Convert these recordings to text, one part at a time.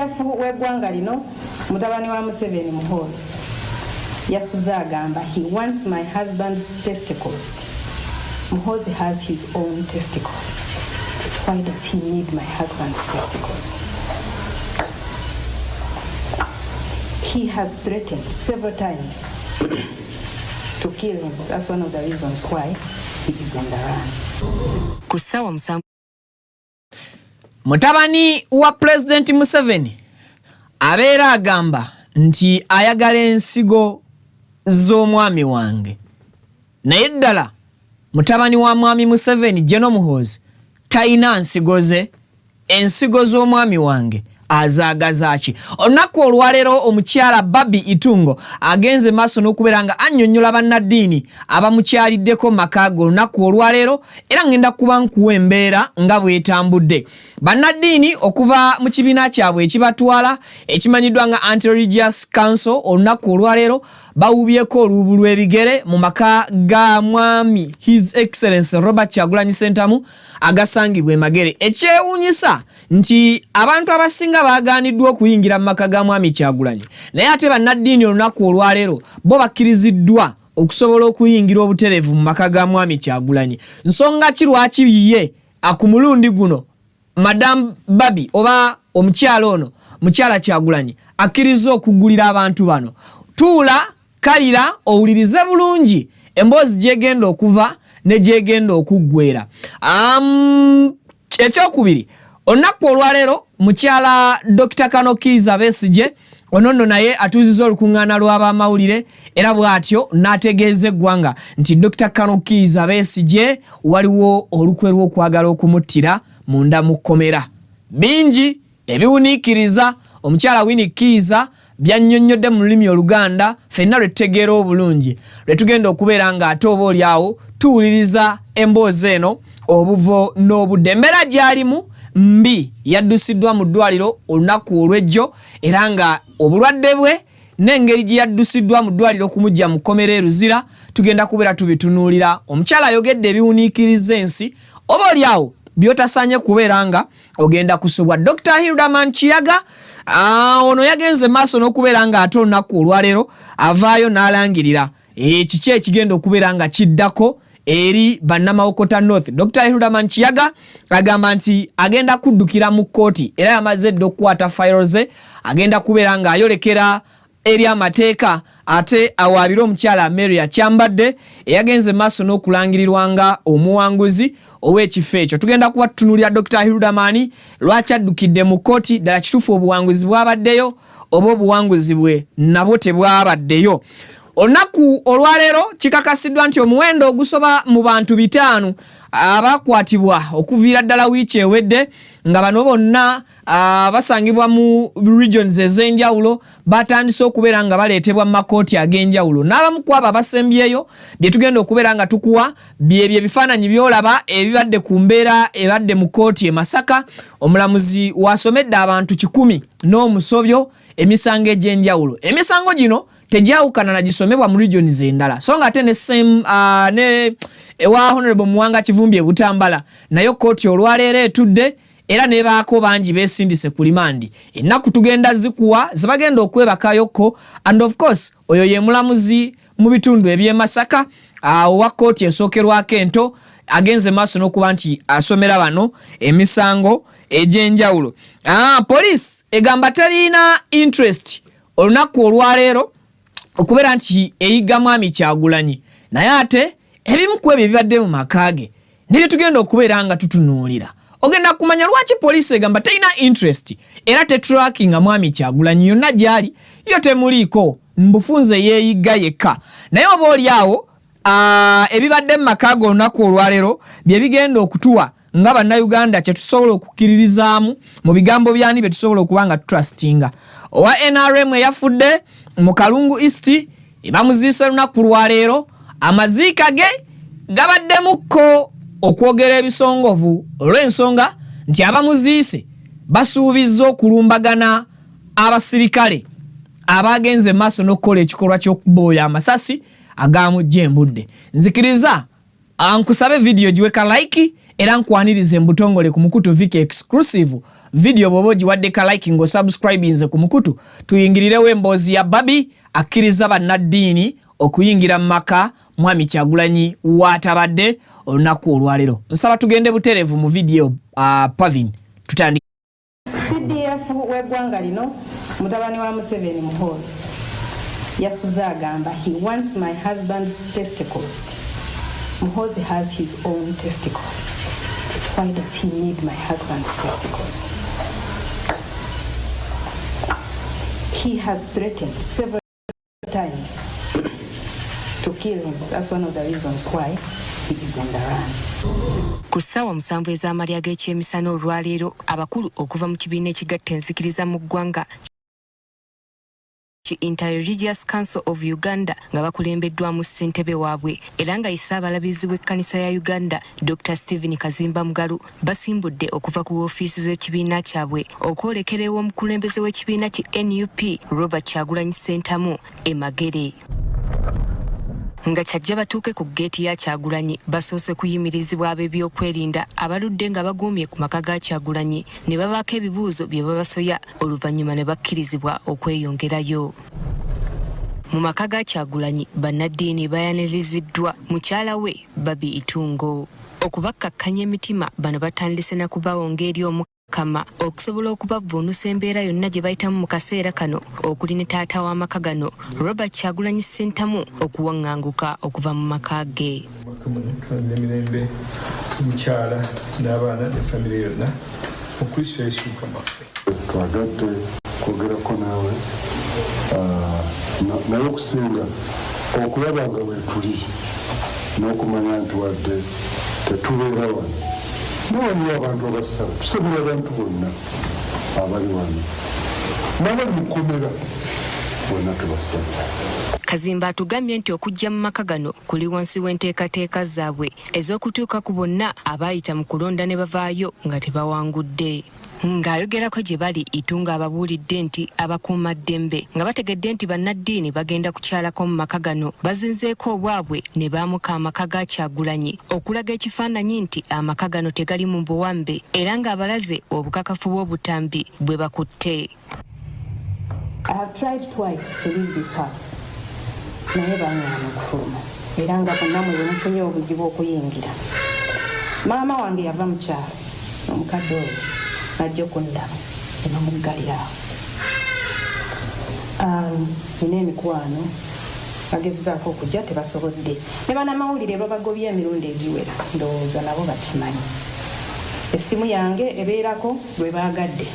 Kyafu w'eggwanga lino mutabani wa Museveni Muhoozi yasuze agamba he wants my husband's testicles. Muhoozi has his own testicles. Why does he need my husband's testicles? He has threatened several times to kill him. That's one of the reasons why he is on the run. Mutabani wa President Museveni abeera agamba nti ayagala ensigo z'omwami wange. Naye ddala mutabani wa mwami Museveni General Muhoozi talina nsigo ze, ensigo z'omwami wange azaagaza ki? Olunaku olwaleero omukyala Babi Itungo agenze maaso n'okubeera nga annyonnyola bannaddiini abamukyaliddeko makaago olunaku olwaleero, era ngenda kuba nkuwa embeera nga bw'etambudde. Bannaddiini okuva mu kibiina kyabwe ekibatwala ekimanyiddwa nga Anti-Religious Council olunaku olwaleero bawubyeko olubu lw'ebigere mu maka ga mwami His Excellency Robert Kyagulanyi Ssentamu agasangibwa e Magere. Ekyewuunyisa nti abantu abasinga baagaaniddwa okuyingira mu maka ga mwami Kyagulanyi, naye ate bannaddiini olunaku olwaleero bo bakkiriziddwa okusobola okuyingira obutereevu mu maka ga mwami Kyagulanyi. Nsonga ki lwaki ye ku mulundi guno Madam Babi oba omukyala ono mukyala Kyagulanyi akkiriza okugulira abantu bano? Tuula kalira owulirize bulungi emboozi gyegenda okuva ne gyegenda okuggwera. Ekyokubiri, olunaku olwaleero mukyala Dr. Kano Kiiza Besigye onono naye atuuzizza olukuŋŋaana lw'abamawulire era bw'atyo n'ategeeza eggwanga nti Dr. Kano Kiiza Besigye waliwo olukwe lw'okwagala okumuttira munda mu kkomera. Bingi ebiwuniikiriza omukyala Winnie Kiiza byannyonnyodde mu lulimi Oluganda ffenna lwe tutegeera obulungi, lwe tugenda okubeera nga ate oba oliawo tuwuliriza emboozi eno obuvo n'obudde. Embeera gy'alimu mbi, yaddusiddwa mu ddwaliro olunaku olw'ejjo era nga obulwadde bwe n'engeri gye yaddusiddwa mu ddwaliro okumujja mu kkomera e Luzira tugenda kubeera tubitunuulira. Omukyala ayogedde ebiwuniikiriza ensi, oba oliawo byotasaanye kubeera nga ogenda kusubwa. Dr. Hildaman Kiyaga ono yagenze maaso n'okubeera nga ate olunaku olwaleero avaayo n'alangirira kiki ekigenda okubeera nga kiddako eri bannamawokota North. Dr. Hildaman Kiyaga agamba nti agenda kuddukira mu kkooti era yamaze dda okukwata fayiro ze, agenda kubeera nga ayolekera eri amateeka ate awaabire omukyala Mary Kyambadde eyagenze maaso n'okulangirirwa nga omuwanguzi ow'ekifo ekyo. Tugenda kuba tutunuulira Dr. Hildaman lwaki addukidde mu kkooti, ddala kituufu obuwanguzi bwabaddeyo oba obuwanguzi bwe nabwo tebwabaddeyo. Olunaku olwaleero kikakasiddwa nti omuwendo ogusoba mu bantu 5 abakwatibwa okuviira ddala wiiki ewedde nga bano bonna basangibwa mu regions ez'enjawulo batandise okubeera nga baleetebwa mu makooti ag'enjawulo. N'abamu ku abo abasembyeyo bye tugenda okubeera nga tukuwa byebyo ebifaananyi byolaba ebibadde ku mbeera ebadde mu kkooti e Masaka. Omulamuzi wasomedde abantu 100 n'omusobyo emisango egy'enjawulo. Emisango gino tejawukana na gisomebwa mu regions endala, so nga ate ne same ne ewa Honorable Muwanga Kivumbi Butambala nayo kkooti olwaleero etudde era nebaako bangi besindise ku limandi. Ennaku tugenda zikuwa zibagenda okwebakayoko, and of course oyo ye mulamuzi mu bitundu eby'e Masaka wa kkooti esookerwako ento agenze maaso n'okuba nti asomera bano emisango egy'enjawulo. Police egamba terina interest olunaku olwaleero okubeera nti eyiga mwami Kyagulanyi, naye ate ebimu ku ebyo bibadde mu makaage nebyo tugenda okubeera nga tutunuulira. Ogenda kumanya lwaki poliisi egamba terina interest era tetrackinga mwami Kyagulanyi yonna gyali yo temuliiko, mbufunze yeeyiga yekka. Naye oba oliawo ebibadde mu makaage olunaku olwaleero bye bigenda okutuwa nga bannayuganda kye tusobola okukkiririzaamu mu bigambo byani bye tusobola okuba nga tutrustinga. Owa NRM eyafudde mu Kalungu East bamuziise lunaku lwaleero, amaziika ge gabaddemukko okwogera ebisongovu olw'ensonga nti abamuziise basuubizza okulumbagana abasirikale abagenze maaso n'okukola ekikolwa ky'okubooya amasasi agaamujja embudde. Nzikiriza ankusabe video giweka like era nkwanirize mbutongole ku Mukutu Viki exclusive video boboji wadde ka like ngo subscribinze ku mukutu tuyingirirewo emboozi ya Babi akkiriza bannaddiini okuyingira mu maka Mwami Kyagulanyi waatabadde olunaku olwaleero. Nsaba tugende butereevu mu video Pavin tutandika. CDF w'eggwanga lino mutabani wa Museveni Muhoozi yasuza agamba he wants my husband's testicles. Muhoozi has his own testicles. Why does he need my husband's testicles? He has threatened several times to kill him. That's one of the reasons why he is on the run. Ku ssaawa 7 ez'amalya g'ekyemisana olwaleero abakulu okuva mu kibiina ekigatta enzikiriza mu ggwanga Inter-Religious Council of Uganda nga bakulembeddwamu ssentebe waabwe era nga Ssaabalabizi w'ekkanisa ya Uganda Dr. Stephen Kazimba Mugalu basimbudde okuva ku woofiisi z'ekibiina kyabwe okwolekera ew'omukulembeze w'ekibiina ki NUP Robert Kyagulanyi Ssentamu e Magere. Nga kyajja batuuke ku geeti ya Kyagulanyi basoose kuyimirizibwa ab'ebyokwerinda abaludde nga baguumye ku maka ga Kyagulanyi ne babaako ebibuuzo bye babasoya oluvannyuma ne bakkirizibwa okweyongerayo. Mu maka ga Kyagulanyi bannaddiini bayaniriziddwa mukyala we Babi Itungo okubakkakkanya emitima bano batandise na kubawonga eri Omukama okusobola okubavvuunusa embeera yonna gye bayitamu mu kaseera kano okuli ne taata w'amaka gano Robert Kyagulanyi Ssentamu okuwaŋŋanguka okuva mu maka ge. Emirembe mukyala n'abaana ne famire yonna Okristo Yesu Mukama waffe. Twagadde kwogerako naawe naye okusinga okulaba nga weetuli n'okumanya nti wadde tetubeera wano n'awaliwo abantu abasaba tusabira abantu bonna abali wano n'abali mu kkomera bonna tubasabira. Kazimba atugambye nti okujja mu maka gano kuli wansi w'enteekateeka zaabwe ez'okutuuka ku bonna abaayita mu kulonda ne bavaayo nga tebawangudde. Ng'ayogerako gye bali Itungo ababuulidde nti abakuumaddembe nga bategedde nti bannaddiini bagenda kukyalako mu maka gano bazinzeeko obwabwe ne baamuka amaka ga Kyagulanyi okulaga ekifaananyi nti amaka gano tegali mu buwambe era ng'abalaze obukakafu bw'obutambi bwe bakutte. I have tried twice to leave this house. Naye bangaana okufuluma era nga bonna mwe mufunye obuzibu okuyingira. Maama wange yava mu kyalo omukadde oyo najja okundaba enamuggalirawo. Nina emikwano bagezezaako okujja tebasobodde ne bannamawulire babagobye emirundi egiwera ndowooza nabo bakimanyi. Essimu yange ebeerako lwe baagadde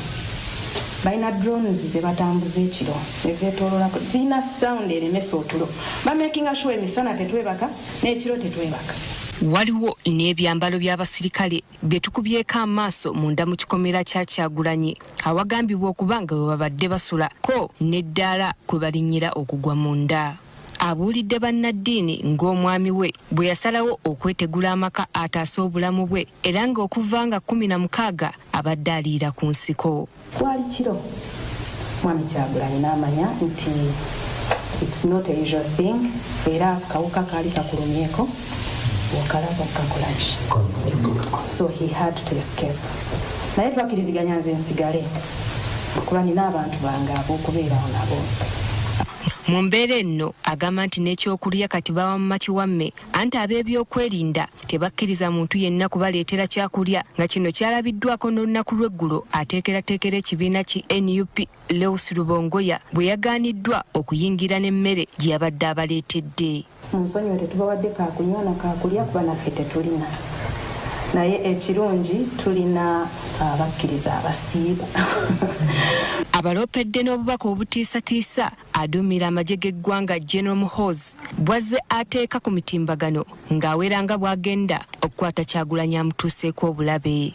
balina drones ze batambuza ekiro ezeetoololako zirina sound eremesa otulo bamakinga sure emisana tetwebaka n'ekiro tetwebaka. Waliwo n'ebyambalo by'abasirikale bye tukubyeko amaaso munda mu kikomera kya Kyagulanyi awagambibwa okuba nga we babadde basula ko n'eddaala kwe balinnyira okugwa munda. Abuulidde bannaddiini ng'omwami we bwe yasalawo okwetegula amaka ataasa obulamu bwe era ng'okuva nga 16 abadde aliira ku nsiko. Kwali kiro Mwami Kyagulanyi n'amanya nti it's not a usual thing era kawuka kaali kakulumyeko wakalaba kakolaki. So he had to escape. Naye twakiriziganya nze nsigale kuba nina abantu bange ab'okubeerawo nabo. Mu mbeera enno agamba nti n'ekyokulya kati bawa mu makiwamme anti ab'ebyokwerinda tebakkiriza muntu yenna kubaleetera kyakulya nga kino kyalabiddwako n'olunaku lw'eggulo ateekerateekera ekibiina ki NUP Lewis Rubongoya bwe yagaaniddwa okuyingira n'emmere gye yabadde abaleetedde. Munsonyiwe tetubawadde kakunywa na kakulya kuba naffe tetulina. Naye ekirungi tulina abakkiriza abasiiba. Abaloopedde n'obubaka obutiisatiisa aduumira amagye g'eggwanga General Muhoozi bwazze ateeka ku mitimbagano ng'aweranga bw'agenda okukwata Kyagulanyi amutuuseeko obulabe.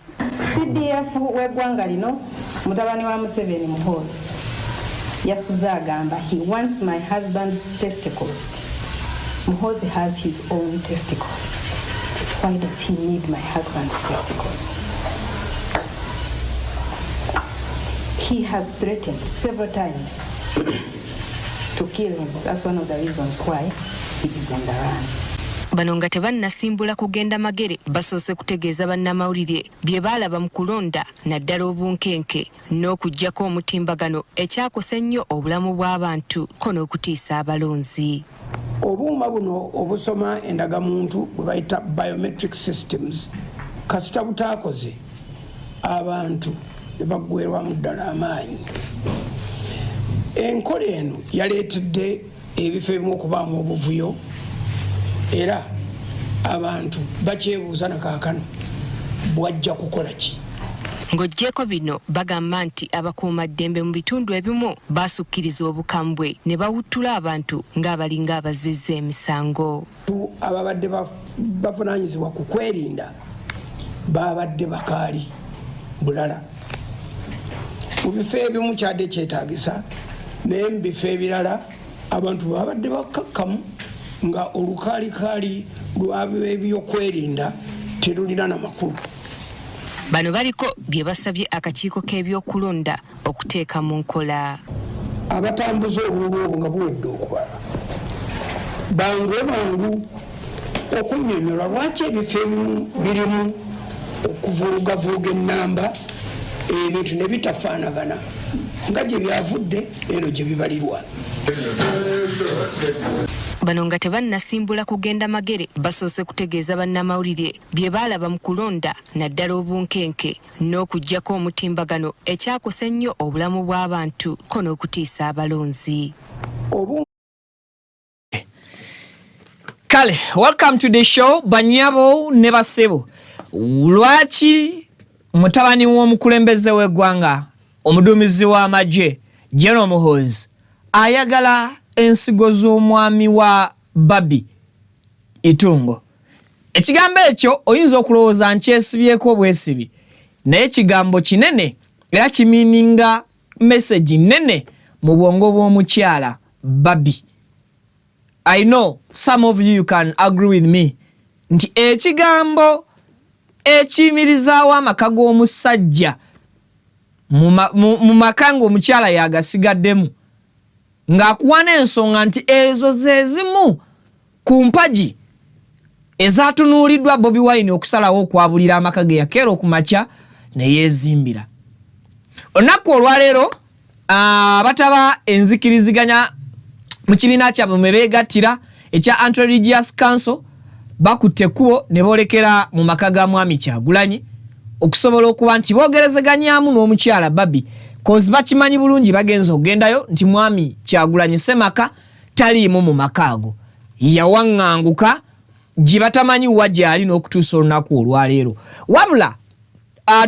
CDF w'eggwanga lino mutabani wa Museveni Muhoozi yasuza agamba he wants my husband's testicles. Muhoozi has his own testicles. Why does he need my husband's testicles? He has threatened several times to kill him. That's one of the reasons why he is on the run. Bano nga tebannasimbula kugenda magere basoose kutegeeza bannamawulire bye baalaba mu kulonda naddala obunkenke n'okuggyako omutimbagano ekyakosa ennyo obulamu bw'abantu ko n'okutiisa abalonzi. Obuuma buno obusoma endagamuntu bwe bayita biometric systems kasita butaakoze abantu ne baggweerwamu ddala amaanyi. Enkola eno yaleetedde ebifo ebimu okubaamu obuvuyo era abantu bakyebuuza na kaakano bwajja kukola ki. Ng'oggyeko bino bagamba nti abakuumaddembe mu bitundu ebimu baasukkiriza obukambwe ne bawuttula abantu ng'abalinga abazizza emisango. Ababadde bavunaanyizibwa ku kwerinda babadde bakaali bulala. Mu bifo ebimu kyadde kyetaagisa naye mu bifo ebirala abantu babadde bakakkamu nga olukaalikaali lw'ebyokwerinda terulina na makulu. Bano baliko bye basabye akakiiko k'ebyokulonda okuteeka mu nkola. Abatambuza obululu obwo nga buwedde okubala bangu okunnyonnyola lwaki ebifo ebimu birimu okuvulugavuga ennamba ebintu ne bitafaanagana nga gye byavudde eno gye bibalirwa. Bano nga tebannasimbula kugenda magere basoose kutegeeza bannamawulire bye baalaba mu kulonda naddala obunkenke n'okuggyako omutimbagano ekyakosa ennyo obulamu bw'abantu ko n'okutiisa abalonzi. Kale, welcome to the show. Banyabo ne basebo. Lwaki mutabani w'omukulembeze w'eggwanga omuduumizi w'amagye General Muhoozi ayagala ensigo z'omwami wa Babi Itungo? Ekigambo ekyo oyinza okulowooza nkyesibyeko obwesibi, naye ekigambo kinene era kimiininga message nene mu bwongo bw'omukyala Babi. I know some of you can agree with me nti ekigambo ekiyimirizaawo amaka g'omusajja mu maka ng'omukyala yagasigaddemu ng'akuwa n'ensonga nti ezo ze zimu ku mpagi ezatunuuliddwa Bobi Wine okusalawo okwabulira amaka ge yakeera okumakya ne yeezimbira. Olunaku olwaleero abataba enzikiriziganya mu kibiina kyabwe mwe beegattira ekya Anti-Religious Council bakutte ekkubo ne boolekera mu maka ga mwami Kyagulanyi okusobola okuba nti boogerezeganyaamu n'omukyala Babi kozi bakimanyi bulungi bagenza okugendayo nti mwami Kyagulanyi Ssemaka taliimu mu maka ago, yawaŋŋanguka gye batamanyi wa gy'ali n'okutuusa olunaku olwaleero. Wabula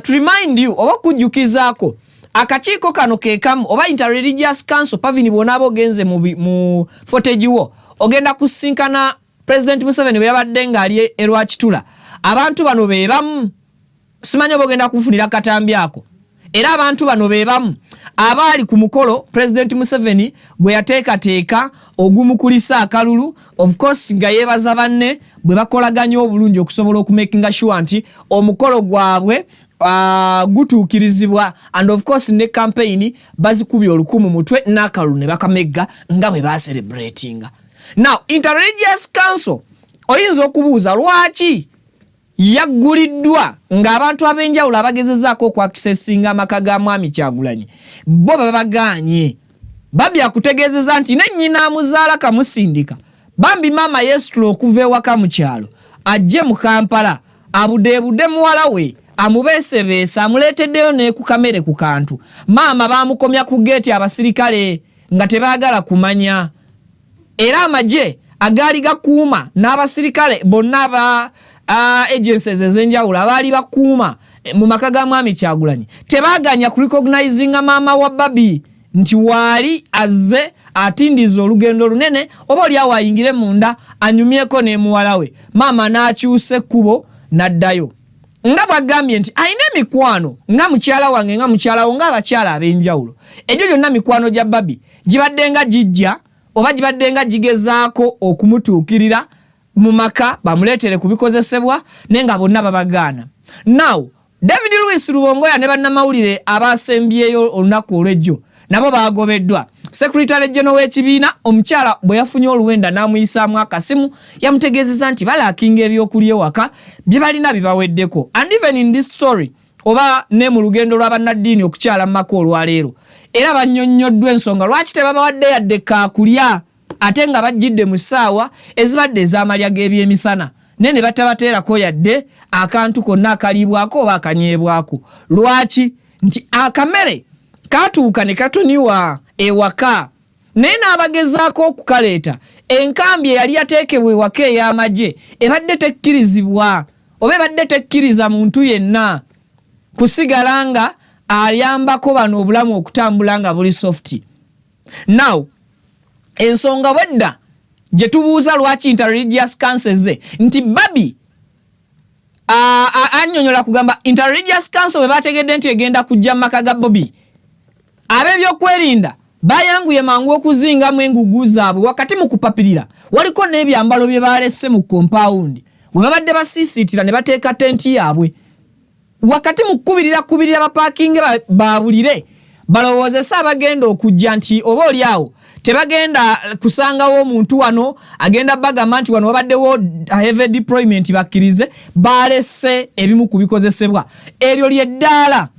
to remind you oba okujjukizaako akakiiko kano keekamu oba Inter-Religious Council Pavini bw'onaaba ogenze mu footage wo ogenda kusinkana President Museveni bwe yabadde ng'ali e Rwakitula. Abantu bano be bamu, simanyi oba ogenda kunfunira katambi ako, era abantu bano be bamu abaali ku mukolo President Museveni gwe yateekateeka ogumukulisa akalulu, of course nga yeebaza banne bwe bakolaganya obulungi okusobola okumakinga sure nti omukolo gwabwe gutuukirizibwa, and of course ne campaign bazikubye olukumu mutwe n'akalulu ne bakamegga nga bwe baselebratinga. Now Inter-Religious Council oyinza okubuuza lwaki yagguliddwa ng'abantu ab'enjawulo abagezezaako okwakisesinga amaka ga mwami Kyagulanyi bo babaganye. Babi akutegeezeza nti ne nnyina amuzaala kamusindika bambi maama yeesitula okuva ewaka mu kyalo ajje mu Kampala abudeebude muwala we amubeesebeesa amuleeteddeyo ne ku kamere ku kantu. Maama baamukomya ku geeti abasirikale nga tebaagala kumanya, era amagye agaali gakuuma n'abasirikale bonna aba agencies ez'enjawulo abaali bakuuma mu maka ga mwami Kyagulanyi tebaaganya ku recognizinga maama wa Babi nti waali azze atindiza olugendo lunene oba oli awo ayingire munda anyumyeko ne muwala we. Maama n'akyusa ekkubo n'addayo nga bw'agambye nti alina emikwano nga mukyala wange nga mukyala wo ng'abakyala ab'enjawulo. Egyo gyonna mikwano gya Babi gibadde nga gijja oba gibadde nga gigezaako okumutuukirira mu maka bamuleetere kubikozesebwa naye nga bonna babagaana. Now David Louis Rubongoya ne bannamawulire abaasembyeyo olunaku olw'ejjo nabo bagobeddwa. Secretary General w'ekibiina omukyala bwe yafunye oluwenda n'amuyisaamu akasimu yamutegeezezza nti balaakinga ebyokulya ewaka bye balina bibaweddeko. And even in this story oba ne mu lugendo lw'abannaddiini okukyala mu maka olwaleero era bannyonnyoddwa ensonga lwaki tebabawadde yadde kaakulya ate nga bajjidde mu ssaawa ezibadde ez'amalya g'ebyemisana ne batabateerako yadde akantu konna akaliibwako oba akanyeebwako. Lwaki? Nti akamere katuuka ne katuniwa ewaka naye n'abagezaako okukaleeta enkambi eyali yateekebwa ewaka ey'amagye ebadde tekkirizibwa oba ebadde tekkiriza muntu yenna kusigala nga ayambako bano obulamu okutambula nga buli soft. Now ensonga bwedda gye tubuuza lwaki interreligious council ze nti Babi annyonnyola kugamba interreligious council bwe bategedde nti egenda kujja mu maka ga Bobi ab'ebyokwerinda bayanguye mangu okuzingamu engugu zaabwe wakati mu kupapirira waliko n'ebyambalo bye balesse mu compound bwe babadde basiisiitira ne bateeka tenti yaabwe wakati mu kubirira bapaakinge babulire balowoozesa abagenda okujja nti oba oli awo tebagenda kusangawo omuntu wano agenda bagamba nti wano wabaddewo heavy deployment bakkirize balesse ebimu ku bikozesebwa eryo ly'eddaala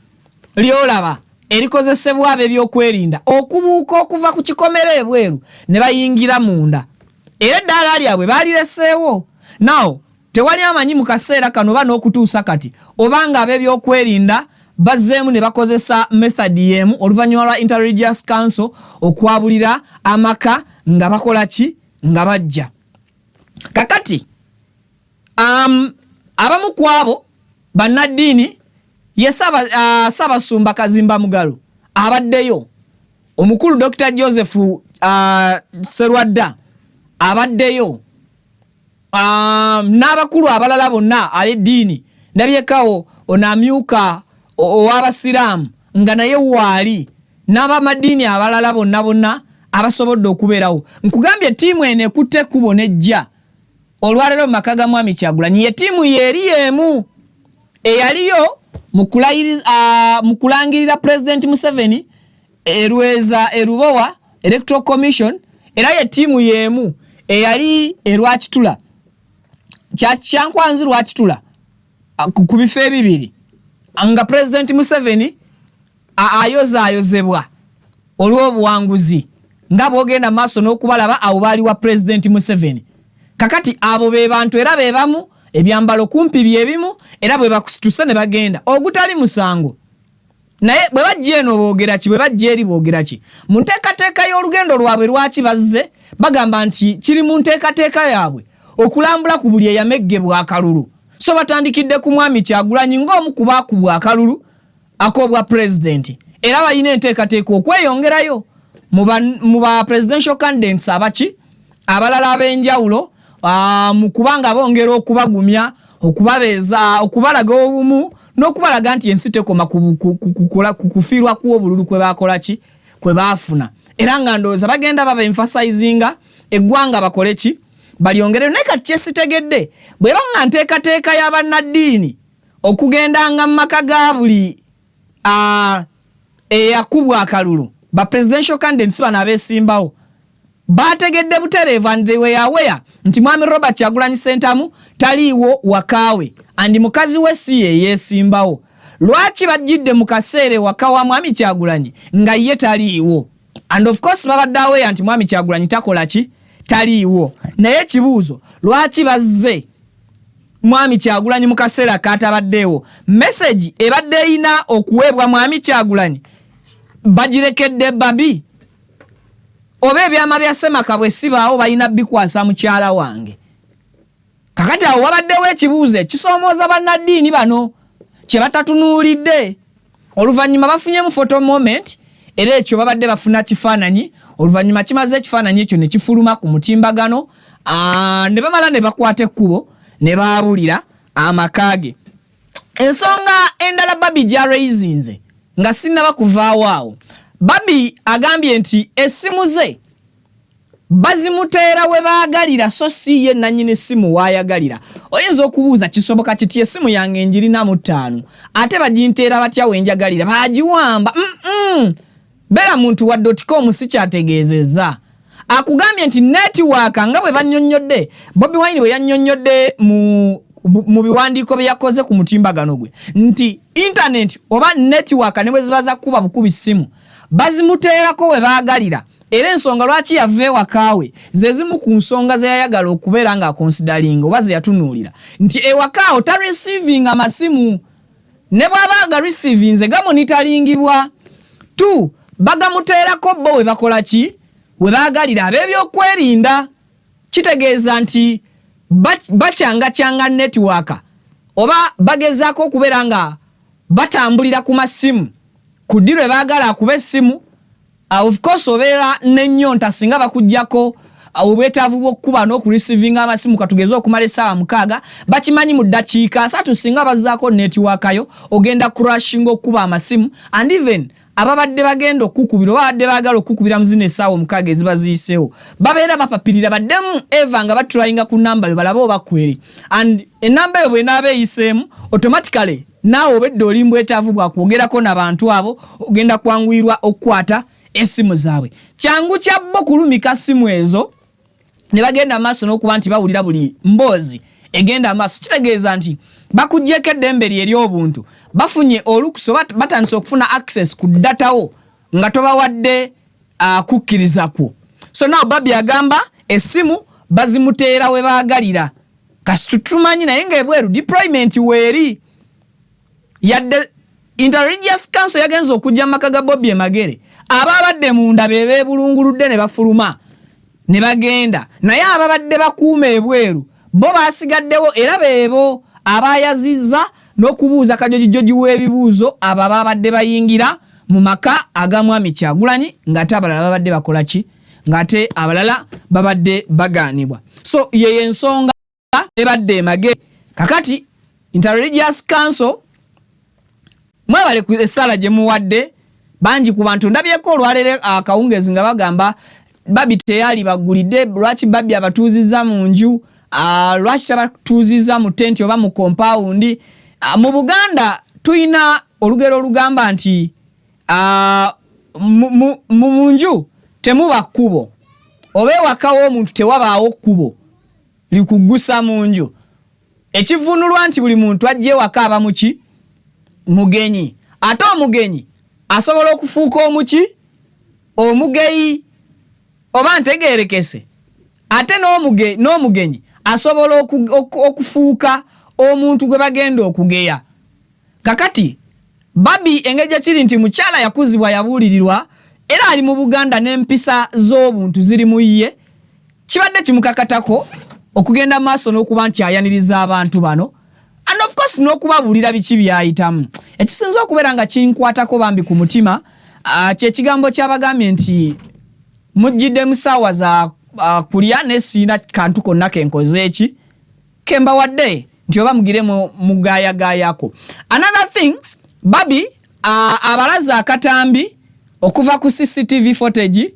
lyolaba erikozesebwa ab'ebyokwerinda okubuuka okuva ku kikomero ebweru ne bayingira munda era eddaala lyabwe baalireseewo. Now tewali amanyi mu kaseera kano oba n'okutuusa kati obanga ab'ebyokwerinda bazzeemu ne bakozesa method y'emu oluvannyuma lwa interreligious council okwabulira amaka nga bakola ki nga bajja. Kakati abamu ku abo bannaddiini ye Ssaabasumba Kazimba Mugalu abaddeyo, omukulu Dr. Joseph Sserwadda abaddeyo, n'abakulu abalala bonna ab'eddiini ndabyekawo onamyuka ow'Abasiraamu nga naye waali n'abamadiini abalala bonna abasobodde okubeerawo. Nkugambye ttiimu eno ekutte ekkubo nejja olwaleero mu maka ga Mwami Kyagulanyi ye ttiimu yeri yeemu eyaliyo mu kulangirira President Museveni erweza erubowa Electoral Commission era ye ttiimu yeemu eyali erwakitula kyankwanzi lwakitula ku bifo ebibiri nga President Museveni ayozebwa olw'obuwanguzi nga bwogenda maaso n'okubalaba abo baali wa President Museveni. Kakati abo be bantu era be bamu ebyambalo kumpi byebimu era bwe bakusituse ne bagenda ogutali musango naye bwe bajja eno boogera ki bwe bajja eri boogera ki mu nteekateeka y'olugendo lwabwe lwaki bazze bagamba nti kiri mu nteekateeka yaabwe okulambula ku buli eyameggebwa akalulu. So batandikidde ku Mwami Kyagulanyi ng'omu ku baakubwa akalulu ak'obwa president era balina enteekateeka okweyongerayo mu ba presidential candidates abaki abalala ab'enjawulo mu kubanga bongera okubagumya okubabeeza okubalaga obumu n'okubalaga nti ensi tekoma kufiirwa kw'obululu kwe baakola ki kwe baafuna era nga ndowooza bagenda baba emphasizinga eggwanga bakole ki balyongereyo. Naye kati kyesitegedde bwe banga nteekateeka y'abannaddiini okugendanga mu maka ga buli eyakubwa akalulu ba presidential candidates bano abeesimbawo bategedde butereevu and they were aware nti Mwami Robert Kyagulanyi Ssentamu taliiwo wakaawe andi mukazi we si ye yeesimbawo. Lwaki bajjidde mu kaseere waka wa Mwami Kyagulanyi nga ye taliiwo? And of course babadde aware nti Mwami Kyagulanyi takola ki taliiwo. Naye ekibuuzo lwaki bazze Mwami Kyagulanyi mu kaseera katabaddeewo? Message ebadde eyina okuweebwa Mwami Kyagulanyi bagirekedde Babi oba ebyama bya Ssemaka bwe sibaawo balina bikwasa mukyala wange. Kakati awo wabaddewo ekibuuzo ekisoomooza bannaddiini bano kye batatunuulidde oluvannyuma bafunyemu photo moment era ekyo babadde bafuna kifaananyi oluvannyuma kimaze ekifaananyi ekyo ne kifuluma ku mutimbagano ne bamala ne bakwata ekkubo ne baabulira amakaage. Ensonga endala Babi gy'araisinze nga sinnaba kuvaawo awo, Babi agambye nti essimu ze bazimuteera we baagalira so si ye nannyini essimu waayagalira. Oyinza okubuuza kisoboka kiti essimu yange njirinamu 5 ate baginteera batya wenjagalira baagiwamba? bera muntu wa .com si kyategeezezza. Akugambye nti network nga bwe bannyonnyodde Bobi Wine bwe yannyonnyodde mu biwandiiko bye yakoze ku mutimbagano gwe nti internet oba network ne bwe ziba za kuba bukubi simu bazimuteerako we baagalira era ensonga lwaki yave wakaawe ze zimu ku nsonga ze yayagala okubeera nga considering oba ze yatunuulira nti ewakaawo ta receiving amasimu ne bw'abaaga receiving ze gamonitaringibwa tu bagamuteerako bo we bakola ki we baagalira ab'ebyokwerinda kitegeeza nti bakyanga network oba bagezaako okubeera nga batambulira ku masimu ku ddi lwe baagala akuba essimu of course obeera n'ennyonta singa bakuggyako obwetaavu bw'okukuba n'okureceiving amasimu katugeze okumala essaawa 6 bakimanyi mu ddakiika 3 singa bazzaako network yo ogenda kurashinga okukuba amasimu and even ababadde bagenda okukubira oba badde baagala okukubira mu zino essaawa 6 eziba ziyiseewo babeera bapapirira baddemu eva nga batryinga ku namba yo balabe oba kweri and enamba yo bw'enaaba eyiseemu automatically naawe obedde oli mbwetaavu bwakwogerako n'abantu abo ogenda kwanguyirwa okukwata essimu zaabwe kyangu kya bo kulumika simu ezo ne bagenda maaso n'okuba nti bawulira buli mboozi egenda maaso kitegeeza nti bakuggyeko eddembe lyeri obuntu bafunye olukuso batandise okufuna access ku data wo nga tobawadde kukkiriza kwo so now Babi agamba essimu bazimuteera we baagalira kasi tumanyi naye ng'ebweru deployment weeri yadde Interreligious Council yagenza okujja mu maka ga Bobby Emagere ababadde munda bebe bulunguludde ne bafuluma ne bagenda naye ababadde bakuuma ebweru bo basigaddewo era beebo abayazizza n'okubuuza kajojijoji w'ebibuuzo abo ababadde bayingira mu maka agamwami Kyagulanyi ng'ate abalala babadde bakola ki ng'ate abalala babadde bagaanibwa so ye ensonga ebadde Emagere kakati Interreligious Council mwebale ku essala gye muwadde bangi ku bantu ndabyeko olwalere akawungezi nga bagamba Babi teyali bagulidde lwaki Babi abatuuzizza mu nju lwaki tabatuuzizza mu tenti oba mu compound mu Buganda tuyina olugero olugamba nti mu nju temuba kkubo oba ewakawo omuntu tewabaawo kkubo likuggusa mu nju ekivunulwa nti buli muntu ajje ewaka aba muki mugenyi ate omugenyi asobola okufuuka omuki omugeyi oba ntegeerekese ate n'omugenyi asobola okufuuka omuntu gwe bagenda okugeya kakati Babi engeri gyekiri nti mukyala yakuzibwa yabuulirirwa era ali mu Buganda n'empisa z'obuntu ziri mu ye kibadde kimukakatako okugenda maaso n'okuba nti ayaniriza abantu bano and of course n'okubabuulira biki byayitamu ekisinza okubeera nga kinkwatako bambi ku mutima kyekigambo kyabagambye nti mujjidde mu ssaawa za kulya nesiina kantu konna kenkoze eki kembawadde nti oba mugire mugayagayako another thing Babi abalaza akatambi okuva ku CCTV footage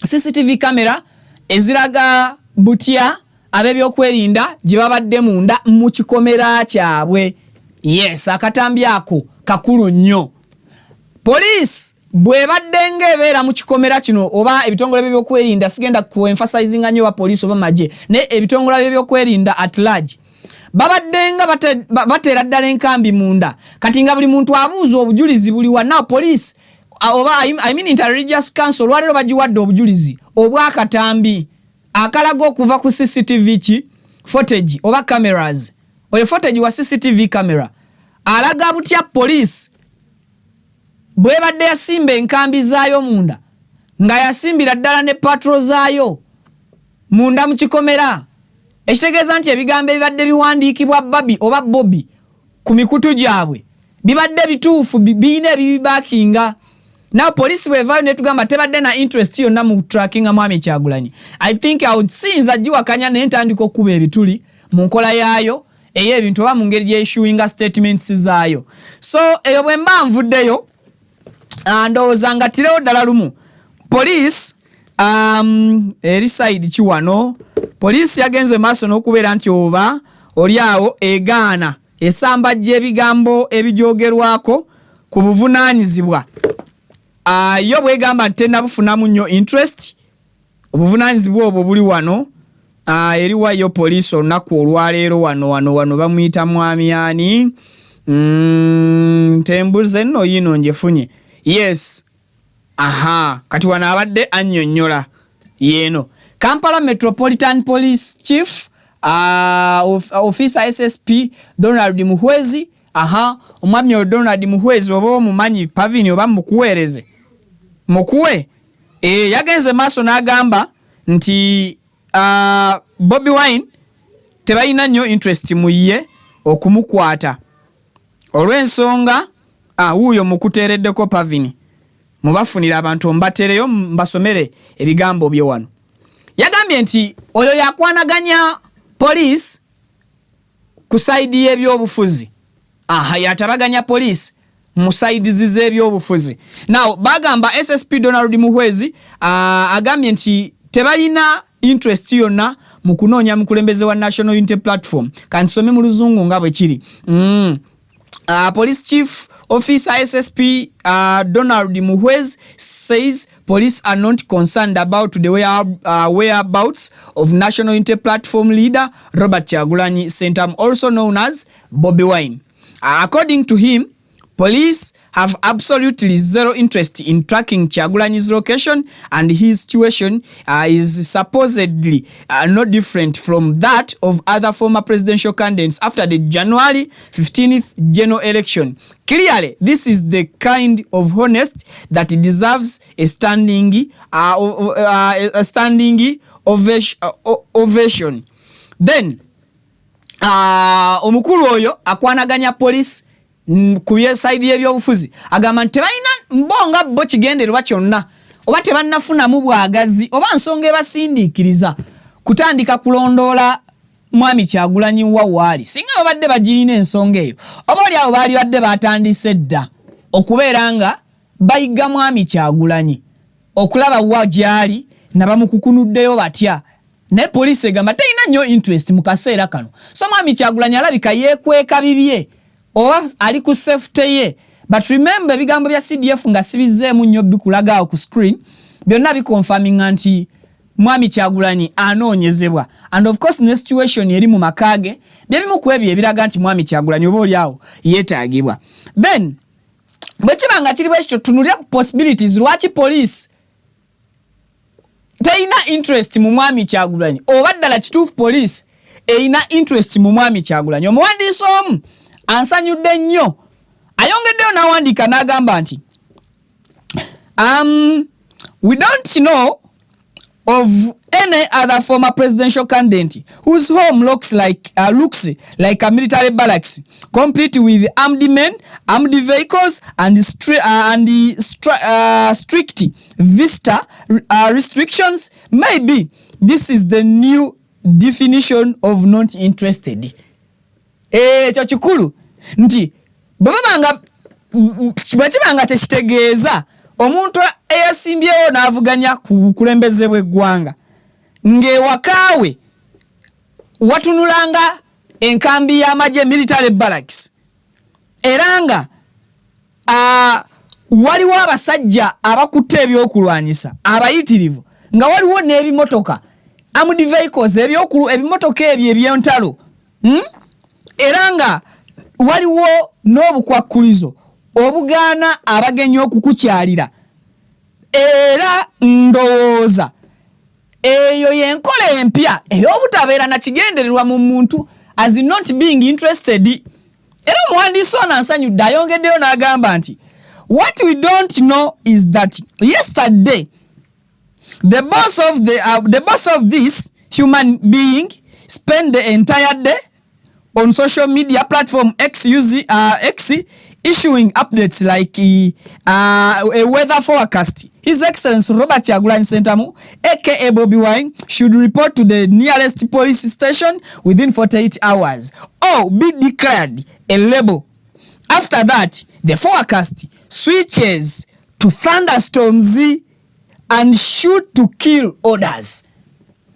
CCTV camera eziraga butya ab'ebyokwerinda gye babadde munda mu kikomera kyabwe yes akatambi ako kakulu nnyo police bwe badde ng'ebeera mu kikomera kino oba ebitongole by'ebyokwerinda sigenda ku emphasizing nnyo ba police oba maje ne ebitongole by'ebyokwerinda at large babadde nga bateera ddala enkambi munda kati nga buli muntu abuuza obujulizi buli wana police oba I mean Interreligious Council lwalero bagiwadde obujulizi obwakatambi akalaga okuva ku CCTV ki footage oba cameras oyo footage wa CCTV camera alaga butya police bwe badde yasimba enkambi zaayo munda nga yasimbira ddala ne patrol zaayo munda mu kikomera ekitegeeza nti ebigambo ebibadde biwandiikibwa Babi oba Bobby ku mikutu gyabwe bibadde bituufu biine ebibibakinga now police wevaayo netugamba tebadde na interest yonna mu tracking Mwami Kyagulanyi I think awusinza giwakanya n'entandika okuba ebituli mu nkola yaayo ey'ebintu oba mu ngeri gy'issuinga statements zaayo so eyo bwe mba nvuddeyo ndowooza nga tirewo ddala lumu police eri side kiwano police yagenze maaso n'okubeera nti oba oli awo egaana esamba gy'ebigambo ebijoogerwako ku buvunaanyizibwa yo bwegamba ntena bufunamu nnyo interest obuvunanyizibwa obwo buli wano eriwa yo police olunaku olwaleero wano bamuyita mwami ani tembuze nno yino njefunye yes kati wano abadde annyonnyola yeeno Kampala Metropolitan Police Chief Officer SSP Donald Muhwezi omwami Donald Muhwezi oba omumanyi Pavini oba mukuweereze mukuwe yagenze maaso n'agamba nti Bobi Wine tebalina nnyo interest mu ye okumukwata olw'ensonga wuuyo mukuteereddeko Pavini mubafunira abantu mbatereyo mbasomere ebigambo byo wano yagambye nti oyo yakwanaganya police ku side y'ebyobufuzi yatabaganya police mu side z'ebyobufuzi now bagamba SSP Donald Muhwezi agambye nti tebalina interest yonna mu kunoonya mukulembeze wa National Unity Platform kansome mu luzungu nga bwe kiri Police Chief Officer SSP Donald Muhwezi says police are not concerned about the whereabouts of National Unity Platform leader Robert Kyagulanyi Ssentamu, also known as Bobi Wine. According to him, police have absolutely zero interest in tracking Kyagulanyi's location, and his situation is supposedly not different from that of other former presidential candidates after the January 15th general election. Clearly, this is the kind of honesty that deserves a standing ovation. Then, omukulu oyo akwanaganya police kuye side y'ebyobufuzi agamba nti balina mbonga bo kigendererwa kyonna oba tebannafuna mu bwagazi oba nsonga ebasindiikiriza kutandika kulondoola mwami Kyagulanyi wawaali singa babadde bagirina ensonga eyo oba oli awo baali badde batandise dda okubeera nga bayiga mwami Kyagulanyi okulaba wa gyali na bamukukunuddeyo batya ne police egamba teyina nnyo interest mu kaseera kano so mwami Kyagulanyi alabika yeekweka bibye oba ali ku safety ye but remember ebigambo bya CDF nga sibizeemu nnyo bikulagaawo ku screen byonna biconfirming nti mwami Kyagulanyi anoonyezebwa and of course ne situation eri mu makage byebimu ku ebyo ebiraga nti mwami Kyagulanyi oba oli awo yeetaagibwa then bwe kiba nga kiri bwekityo tunulira ku possibilities lwaki police teyina interest mu mwami Kyagulanyi oba ddala kituufu police eyina interest mu mwami Kyagulanyi omuwandiisi omu ansanyudde nnyo ayongeddeyo n'awandiika n'agamba nti we don't know of any other former presidential candidate whose home looks like a military barracks complete with armed men, armed vehicles and strict visa restrictions. Maybe this is the new definition of not interested. Ekyo kikulu nti bwekibanga tekitegeeza omuntu eyasimbyewo n'avuganya ku bukulembeze bw'eggwanga ng'ewakaawe watunulanga enkambi y'amagye military barracks era nga waliwo abasajja abakutte ebyokulwanyisa abayitirivu nga waliwo n'ebimotoka armed vehicles ebimotoka ebyo eby'entalo era nga waliwo n'obukwakkulizo obugaana abagenyi okukukyalira era ndowooza eyo yenkola empya ey'obutabeera na kigendererwa mu muntu as not being interested era omuwandiisi ono ansanyudde ayongeddeyo n'agamba nti what we don't know is that yesterday the boss of this human being spent the entire day on social media platform X issuing updates like a weather forecast. His Excellency Robert Kyagulanyi Ssentamu, aka Bobi Wine, should report to the nearest police station within 48 hours or be declared a label. After that, the forecast switches to thunderstorms and shoot to kill orders.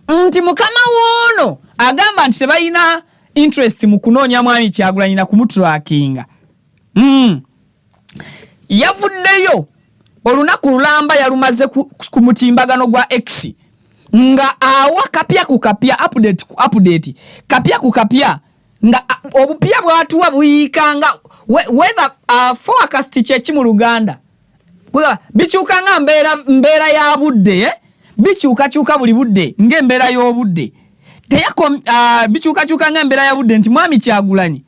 Nti mukama wono agamba nti tebalina interest mu kunoonya mwami Kyagulanyi na kumutrackinga. Yavuddeyo olunaku lulamba yalumaze ku mutimbagano gwa X nga awa kapya ku kapya update kapya ku kapya nga obupya bwatuwa buyikanga weather forecast chechi mu Luganda kuba bikyukanga mbeera ya budde bikyuka buli budde ng'embeera y'obudde bikyuka ng'embeera ya budde nti mwami Kyagulanyi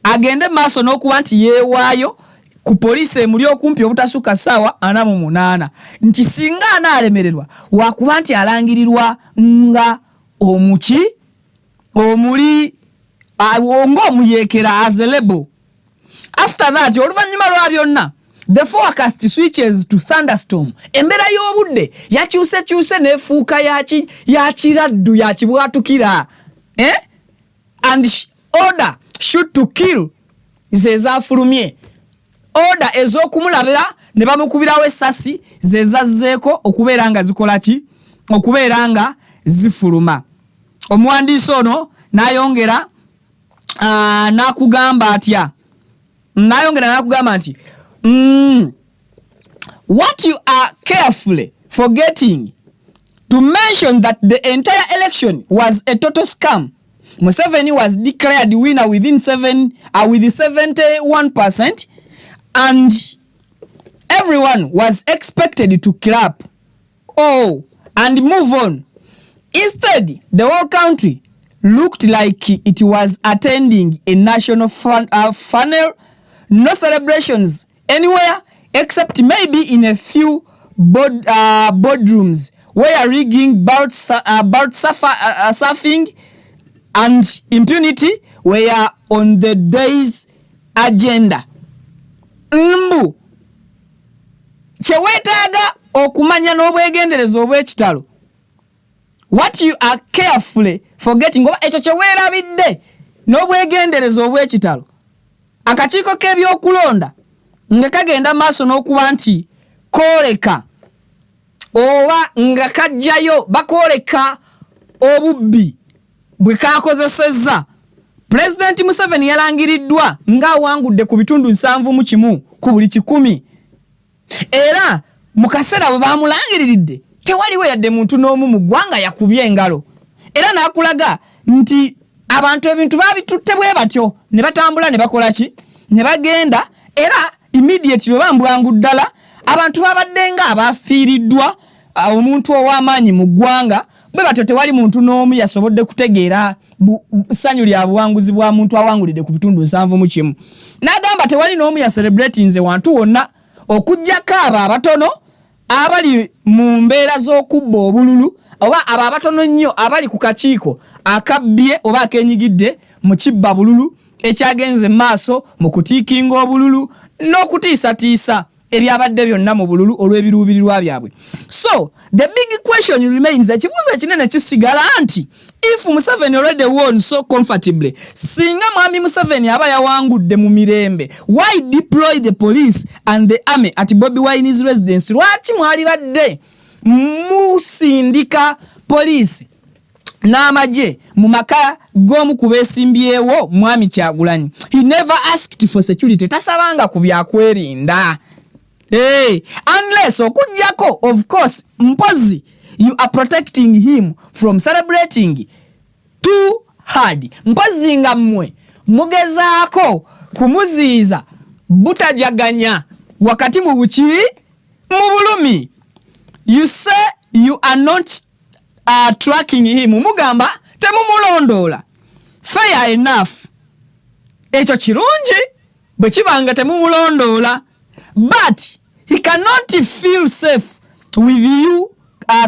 agende maaso n'okuba nti yeewaayo ku poliisi emuli okumpi obutasuka ssaawa 48 nti singa anaalemererwa wakuba nti alangirirwa nga omuli ng'omuyeekera as a label. After that oluvannyuma lwa byonna the forecast switches to thunderstorm. Embeera y'obudde yakyuse neefuuka ya kiraddu ya kibwatukira and order shoot to kill ze zaafulumye. Order ez'okumulabira ne bamukubirawo essasi ze zazzeeko okubeera nga zikola ki? Okubeera nga zifuluma. Omuwandiisi ono n'ayongera n'akugamba atya? N'akugamba nti what you are carefully forgetting to mention that the entire election was a total scam. Museveni was declared winner with 71%, and everyone was expected to clap and move on. Instead, the whole country looked like it was attending a national funeral. No celebrations anywhere except maybe in a few boardrooms where rigging, surfing and impunity were on the day's agenda. Mbu kyewetaaga okumanya n'obwegendereza obw'ekitalo. What you are carefully forgetting, oba ekyo kyeweerabidde n'obwegendereza obw'ekitalo. Akakiiko k'ebyokulonda nga kagenda maaso n'okuba nti kooleka oba nga kajjayo bakooleka obubbi bwe kakozesezza. President Museveni yalangiriddwa nga awangudde ku bitundu 71 ku buli 100. Era mu kaseera bwe bamulangiriridde tewaliwo yadde muntu n'omu mu ggwanga yakubye engalo. Era n'akulaga nti abantu ebintu babitutte bwe batyo ne batambula ne bakola ki? Ne bagenda era immediately bambwangu ddala abantu babadde nga abafiiriddwa omuntu ow'amaanyi mu ggwanga bwe batyo tewali muntu n'omu yasobodde kutegeera ssanyu lya buwanguzi bwa muntu awangulidde ku bitundu 71. N'agamba tewali n'omu ya celebratinze wantu wonna okuggyako abo abatono abali mu mbeera z'okubba obululu oba abo abatono nnyo abali ku kakiiko akabbye oba akenyigidde mu kibba bululu ekyagenze maaso mu kutiikinga obululu n'okutiisatiisa ebyabadde byonna mu bululu olw'ebiruubirirwa byabwe. So the big question remains, ekibuuzo ekinene kisigala nti if Museveni already won so comfortably, singa mwami Museveni aba yawangudde mu mirembe, why deploy the police and the army at Bobi Wine's residence? Lwaki mwali badde musindika police n'amagye mu maka g'omu ku beesimbyewo mwami Kyagulanyi? He never asked for security. Tasabanga ku byakwerinda. Unless okujjako, of course, mpozi you are protecting him from celebrating too hard. Mpozi nga mmwe mugezaako kumuziiza butajaganya wakati mu buki mu bulumi. You say you are not tracking him. Mugamba temumulondoola. Fair enough. Ekyo kirungi bwe kibanga temumulondoola. But he cannot feel safe with you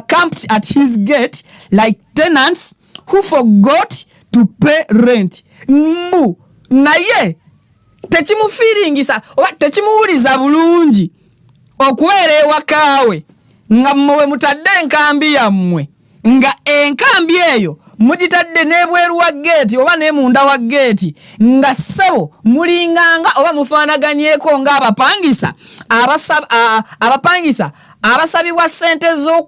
camped at his gate like tenants who forgot to pay rent. Naye tekimufiiringisa oba tekimuwuliza bulungi okubeera ewakaawe nga mmwe mutadde enkambi yammwe nga enkambi eyo mugitadde n'ebweru wa geeti oba n'emunda wa geeti nga ssebo mulinganga oba mufaanaganyeeko ng'abapangisa abapangisa abasabibwa ssente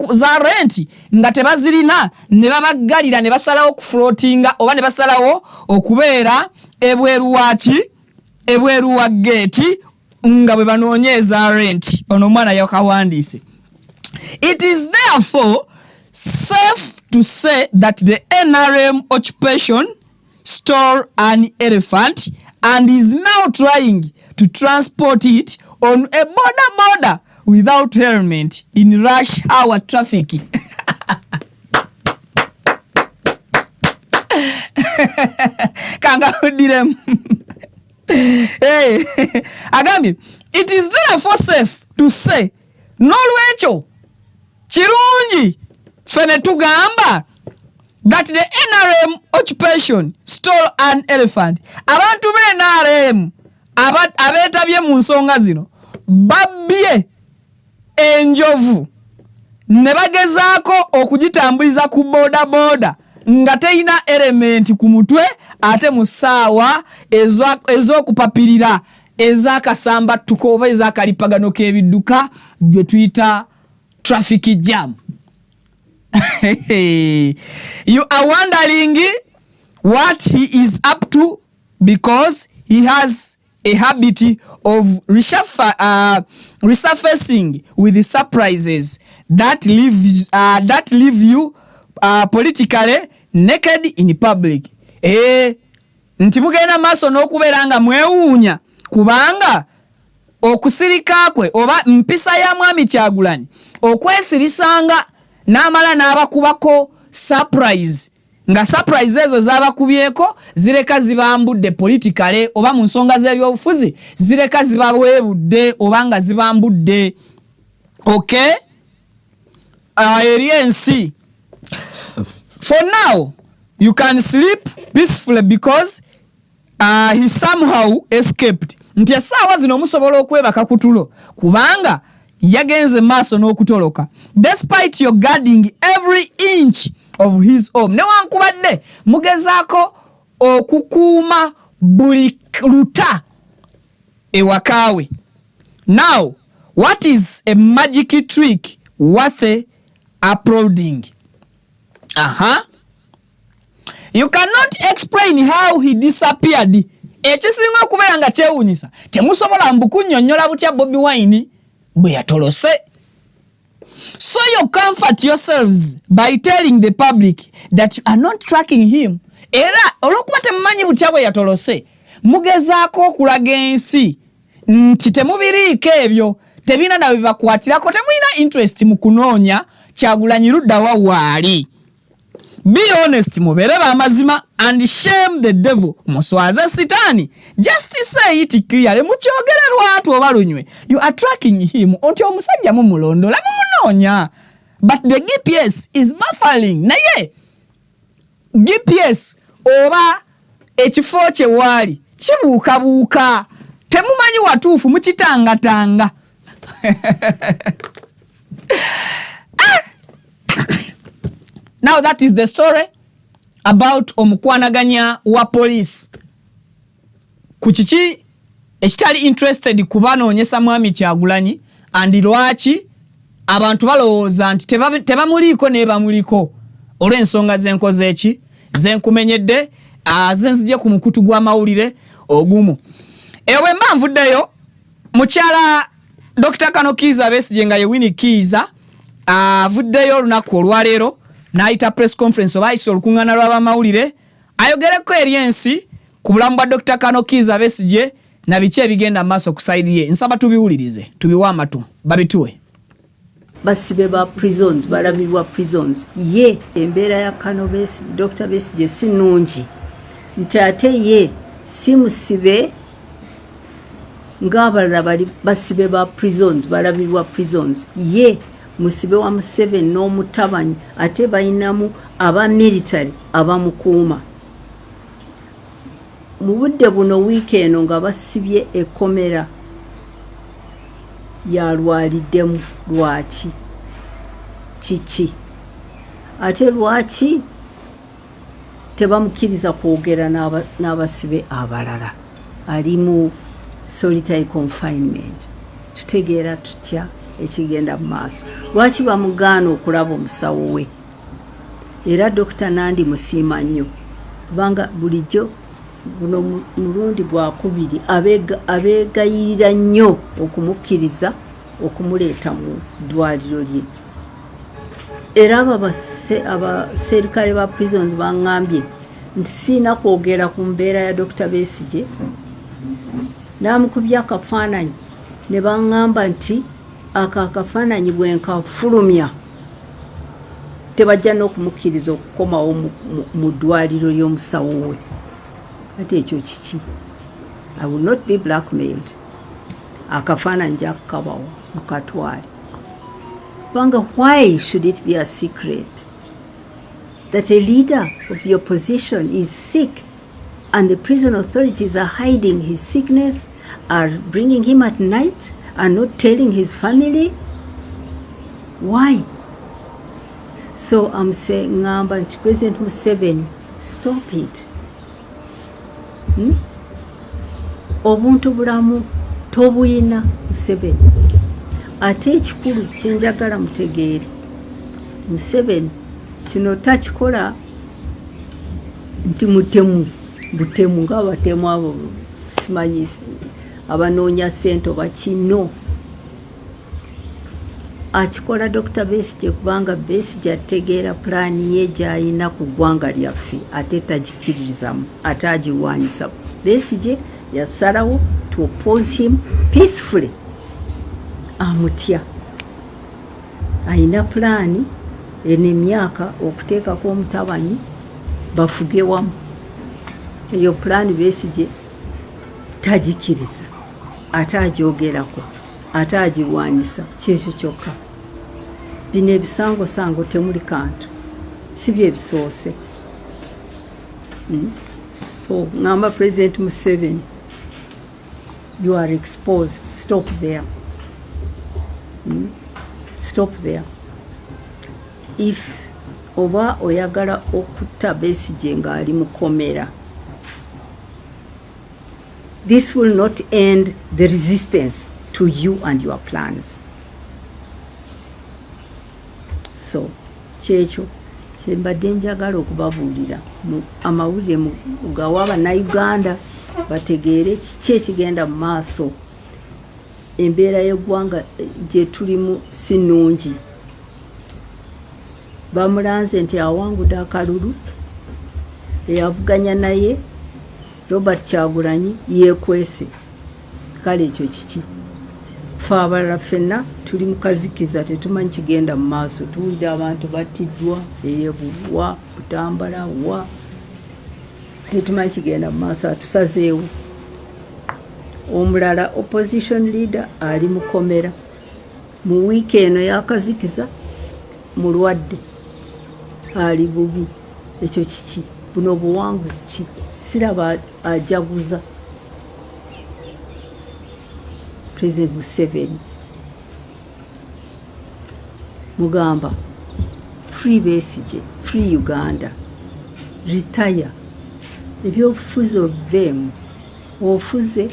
za renti nga tebazirina ne babaggalira ne basalawo okuflootinga oba ne basalawo okubeera ebweru wa geeti nga bwe banoonyeza rent ono omwana yakawandise. It is therefore safe to say that the NRM occupation stole an elephant and is now trying to transport it on a border without helmet in rush hour traffic. Kanga udirem. Hey, agami, it is therefore safe to say nolwecho chirungi fene tugamba that the NRM occupation stole an elephant. Abantu be NRM abetabye mu nsonga zino babbye enjovu ne bagezaako okugitambuliza ku boda nga teyina element ku mutwe ate mu ssaawa ez'okupapirira ez'akasamba ttuko oba ez'akalipagano k'ebidduka gye tuyita traffic jam. You are wondering what he is up to because he has a habit of resurfacing with the surprises that leave you politically naked in public. Nti mugenda maaso n'okubeera nga mwewuunya kubanga okusirika kwe oba mpisa ya mwami Kyagulanyi okwesirisanga n'amala n'abakubako surprise nga surprise ezo z'abakubyeko zireka zibambudde politically oba mu nsonga z'ebyobufuzi zireka zibaweebudde oba nga zibambudde. Okay? Aliensi. For now, you can sleep peacefully because he somehow escaped. Nti essaawa zino musobola okwebaka kutulo kubanga yagenze maaso n'okutoloka. Despite your guarding every inch of his home. Newankubadde mugezaako okukuuma buli luta ewakaawe. Now, what is a magic trick worth applauding? You cannot explain how he disappeared. Ekisinga okubeera nga kyewuunyisa temusobola mbukunnyonnyola butya Bobi Wine bwe yatolose. So you comfort yourselves by telling the public that you are not tracking him. Era olwokuba temumanyi butya bwe yatolose mugezaako okulaga ensi nti temubiriiko ebyo tebina na bibakwatirako temuyina interest mu kunoonya Kyagulanyi ludda wa waali. Be honest mubeere b'amazima and shame the devil muswaze sitaani. Just say it clearly mukyogere lwatu oba lunywe. You are tracking him oti omusajja mumulondola mumunoonya. But the GPS is baffling. Naye GPS oba ekifo kye waali kibuukabuuka temumanyi watuufu mukitangatanga. Now that is the story about omukwanaganya wa police. Kuchichi ekitali interested kubanoonyesa mwami Kyagulanyi and lwaki abantu balowooza nti tebamuliiko ne bamuliko olw'ensonga z'enkoze eki zenkumenyedde zenzije ku mukutu gw'amawulire ogumu. Ewe mba nvuddeyo mukyala Dr. Kano Kiza Besigye nga ye Winnie Kiza avuddeyo olunaku olwaleero n'ayita press conference oba ayise olukuŋŋaana lw'abamawulire ayogereko eri ensi ku bulamu bwa Dr. Kano Kiza Besigye na biki ebigenda maaso ku side ye. Nsaba tubiwulirize tubiwe amatu babituwe. Basibe ba prisons balabirwa prisons ye embeera ya Kano Besigye Dr. Besigye si nnungi nti ate ye si musibe ng'abalala bali basibe ba prisons balabirwa prisons ye musibe wa Museveni n'omutabanyi ate bayinamu aba military abamukuuma. Mu budde buno weekend nga basibye ekomera yalwaliddemu lwaki kiki ate lwaki tebamukiriza kwogera n'abasibe abalala ali mu solitary confinement. Tutegeera tutya ekigenda mu maaso lwaki bamugaana okulaba omusawo we. Era Dr. Nandi musiima nnyo kubanga bulijjo guno mulundi gwakubiri abeegayirira nnyo okumukkiriza okumuleeta mu ddwaliro lye. Era abaserikale ba prisons baŋŋambye nti siina kwogera ku mbeera ya Dr. Besigye. Naamukubya akafaananyi ne baŋŋamba nti akafaananyi bwe nkafulumya tebajja n'okumukkiriza okukomawo mu ddwaliro ly'omusawo we. Ate ekyo kiki? I will not be blackmailed. Akafaananyi jakkabawo mukatwale. Kubanga why should it be a secret that a leader of the opposition is sick and the prison authorities are hiding his sickness, are bringing him at night and not telling his family? Why? So I'm saying, ngamba nti President Museveni, stop it. Obuntu bulamu tobuyina Museveni. Ate ekikulu kyenjagala mutegeere, Museveni kino takikola nti butemu ng'abatemu abo simanyi abanoonya ssente oba kino. Akikola Dr. Besigye kubanga Besigye ategeera pulaani ye gy'alina ku ggwanga lyaffe ate tagikiririzamu ate agiwaanyisa. Besigye yasalawo to oppose him peacefully. Amutya. Alina pulaani eno emyaka okuteekako omutabanyi bafuge wamu. Eyo pulaani Besigye tagikiriza ate agyogerako ate agiwaanyisa. Kyekyo kyokka. Bino ebisangosango temuli kantu, si bye bisoose. So ngamba President Museveni, you are exposed. Stop there. Stop there. If oba oyagala okutta Besigye ng'ali mukomera, this will not end the resistance to you and your plans. So kyekyo kyembadde njagala okubabuulira amawulire mugawa Bannayuganda bategeere kiki ekigenda mu maaso. Embeera y'eggwanga gye tulimu si nnungi. Bamulanze nti awangudde akalulu, eyavuganya naye Robert Kyagulanyi yeekwese. Kale ekyo kiki? Ffe abalala ffenna tuli mu kazikiza, tetumanyi kigenda mu maaso. Tuwulire abantu battiddwa Bulwa, Butambala wa, tetumanyi kigenda mu maaso. Atusazeewo. Omulala opposition leader ali mukomera mu wiiki eno y'akazikiza, mulwadde, ali bubi. Ekyo kiki? Buno buwanguzi ki? Siraba ajaguza President Museveni. Mugamba free Besigye, free Uganda, retire. Ebyobufuzi obuveemu, ofuze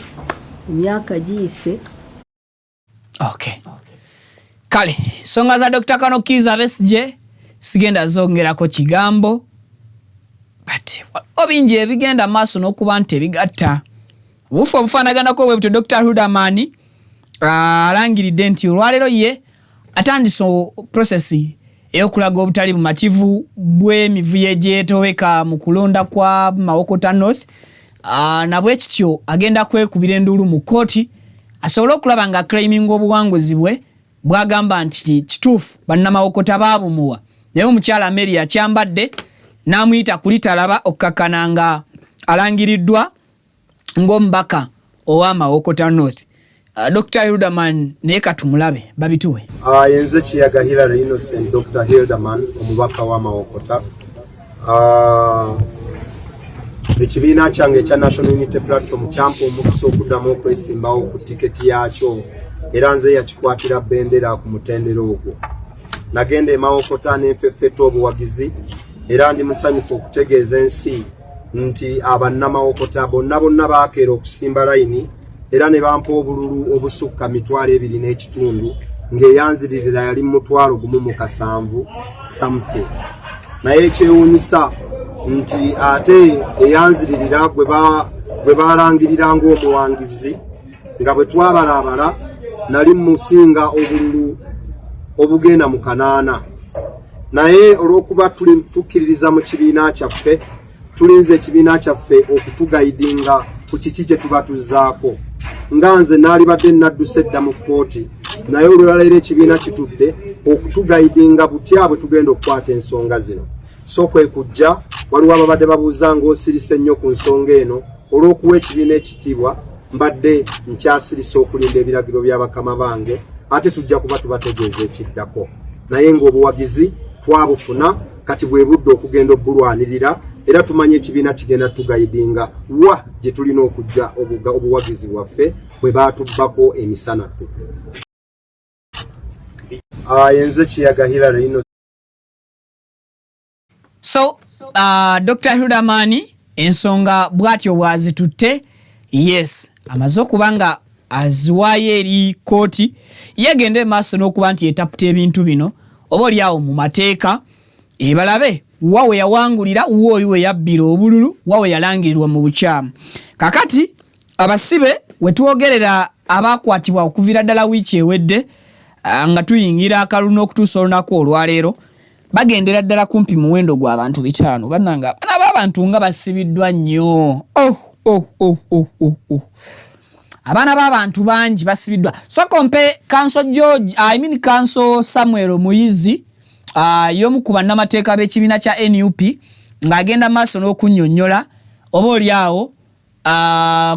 emyaka giyise. Okay. Kale, songa za Dr. Kizza Besigye sigenda zongerako kigambo, but obingi ebigenda maaso n'okuba nti ebigatta. Obufu obufaanaganako bwe buto Dr. Hudamani alangiridde nti olwaleero ye atandise prosesi ey'okulaga obutali bumativu bw'emivuyo egyetoweka mu kulonda kwa Mawokota North. Nabwe kityo agenda kwekubira enduulu mu kkooti asobole okulaba nga claiming obuwanguzi bwe bwagamba nti kituufu bannamawokota baabumuwa. Naye omukyala Mary akyambadde n'amuyita kulitalaba okukakana nga alangiriddwa ng'omubaka owa Mawokota North. Dr. Hilderman naye katumulabe babituwe. Yenze Kiyaga Hilary Innocent Dr. Hilderman omubaka wa Mawokota. Ekibiina kyange ekya National Unity Platform kyampa omukisa okuddamu okwesimbawo ku tiketi yaakyo era nze yakikwatira bendera ku mutendera ogwo. Nagenda e Mawokota n'enfeffeta obuwagizi era ndi musanyufu okutegeeza ensi nti abannamawokota bonna baakeera okusimba layini era ne bampa obululu obusukka 2.5 ng'eyanziririra yali 1,700 something. naye ekyewuunyisa nti ate eyanziririra gwe balangirira ng'omuwangizi nga bwe twabalaabala nali musinga obululu obugenda mu 8 naye olw'okuba tukkiririza mu kibiina kyaffe tulinze ekibiina kyaffe okutugayidinga ku kiki kye tuba tuzzaako nga nze naalibadde nadduse edda mu kkooti naye olwaleero ekibiina kitudde okutugayidinga butya bwe tugenda okukwata ensonga zino so kwe kujja waliwo ababadde babuuza ng'osirise ennyo ku nsonga eno olw'okuwa ekibiina ekitiibwa mbadde nkyasirisa okulinda ebiragiro bya bakama bange ate tujja kuba tubategeeza ekiddako naye ng'obuwagizi twabufuna kati bwe budde okugenda obbulwanirira era tumanye ekibiina kigenda tugayidinga wa gye tulina okujja obuwagizi bwaffe bwe baatubbako emisana tu. Yenze Kiyaga Hillary ino. So Dr. Hilda Mani ensonga bwatyo bwazitutte. Yes, amaze okubanga aziwayo eri kooti yegende maaso n'okuba nti etaputa ebintu bino oba oliawo mu mateeka ebalabe wawe yawangulira wooli we yabbira obululu wawe yalangirirwa mu bukyamu. Kakati abasibe wetwogerera abakwatibwa okuvira ddala wiiki ewedde nga tuyingira akalulu okutuusa olunaku olwaleero bagendera ddala kumpi muwendo gw'abantu 5 bannanga abantu nga basibiddwa nnyo. Abaana b'abantu bangi basibiddwa. So kompe Council Samuel Muyizi y'omu ku bannamateeka b'ekibiina kya NUP ng'agenda maaso n'okunnyonnyola oba oliawo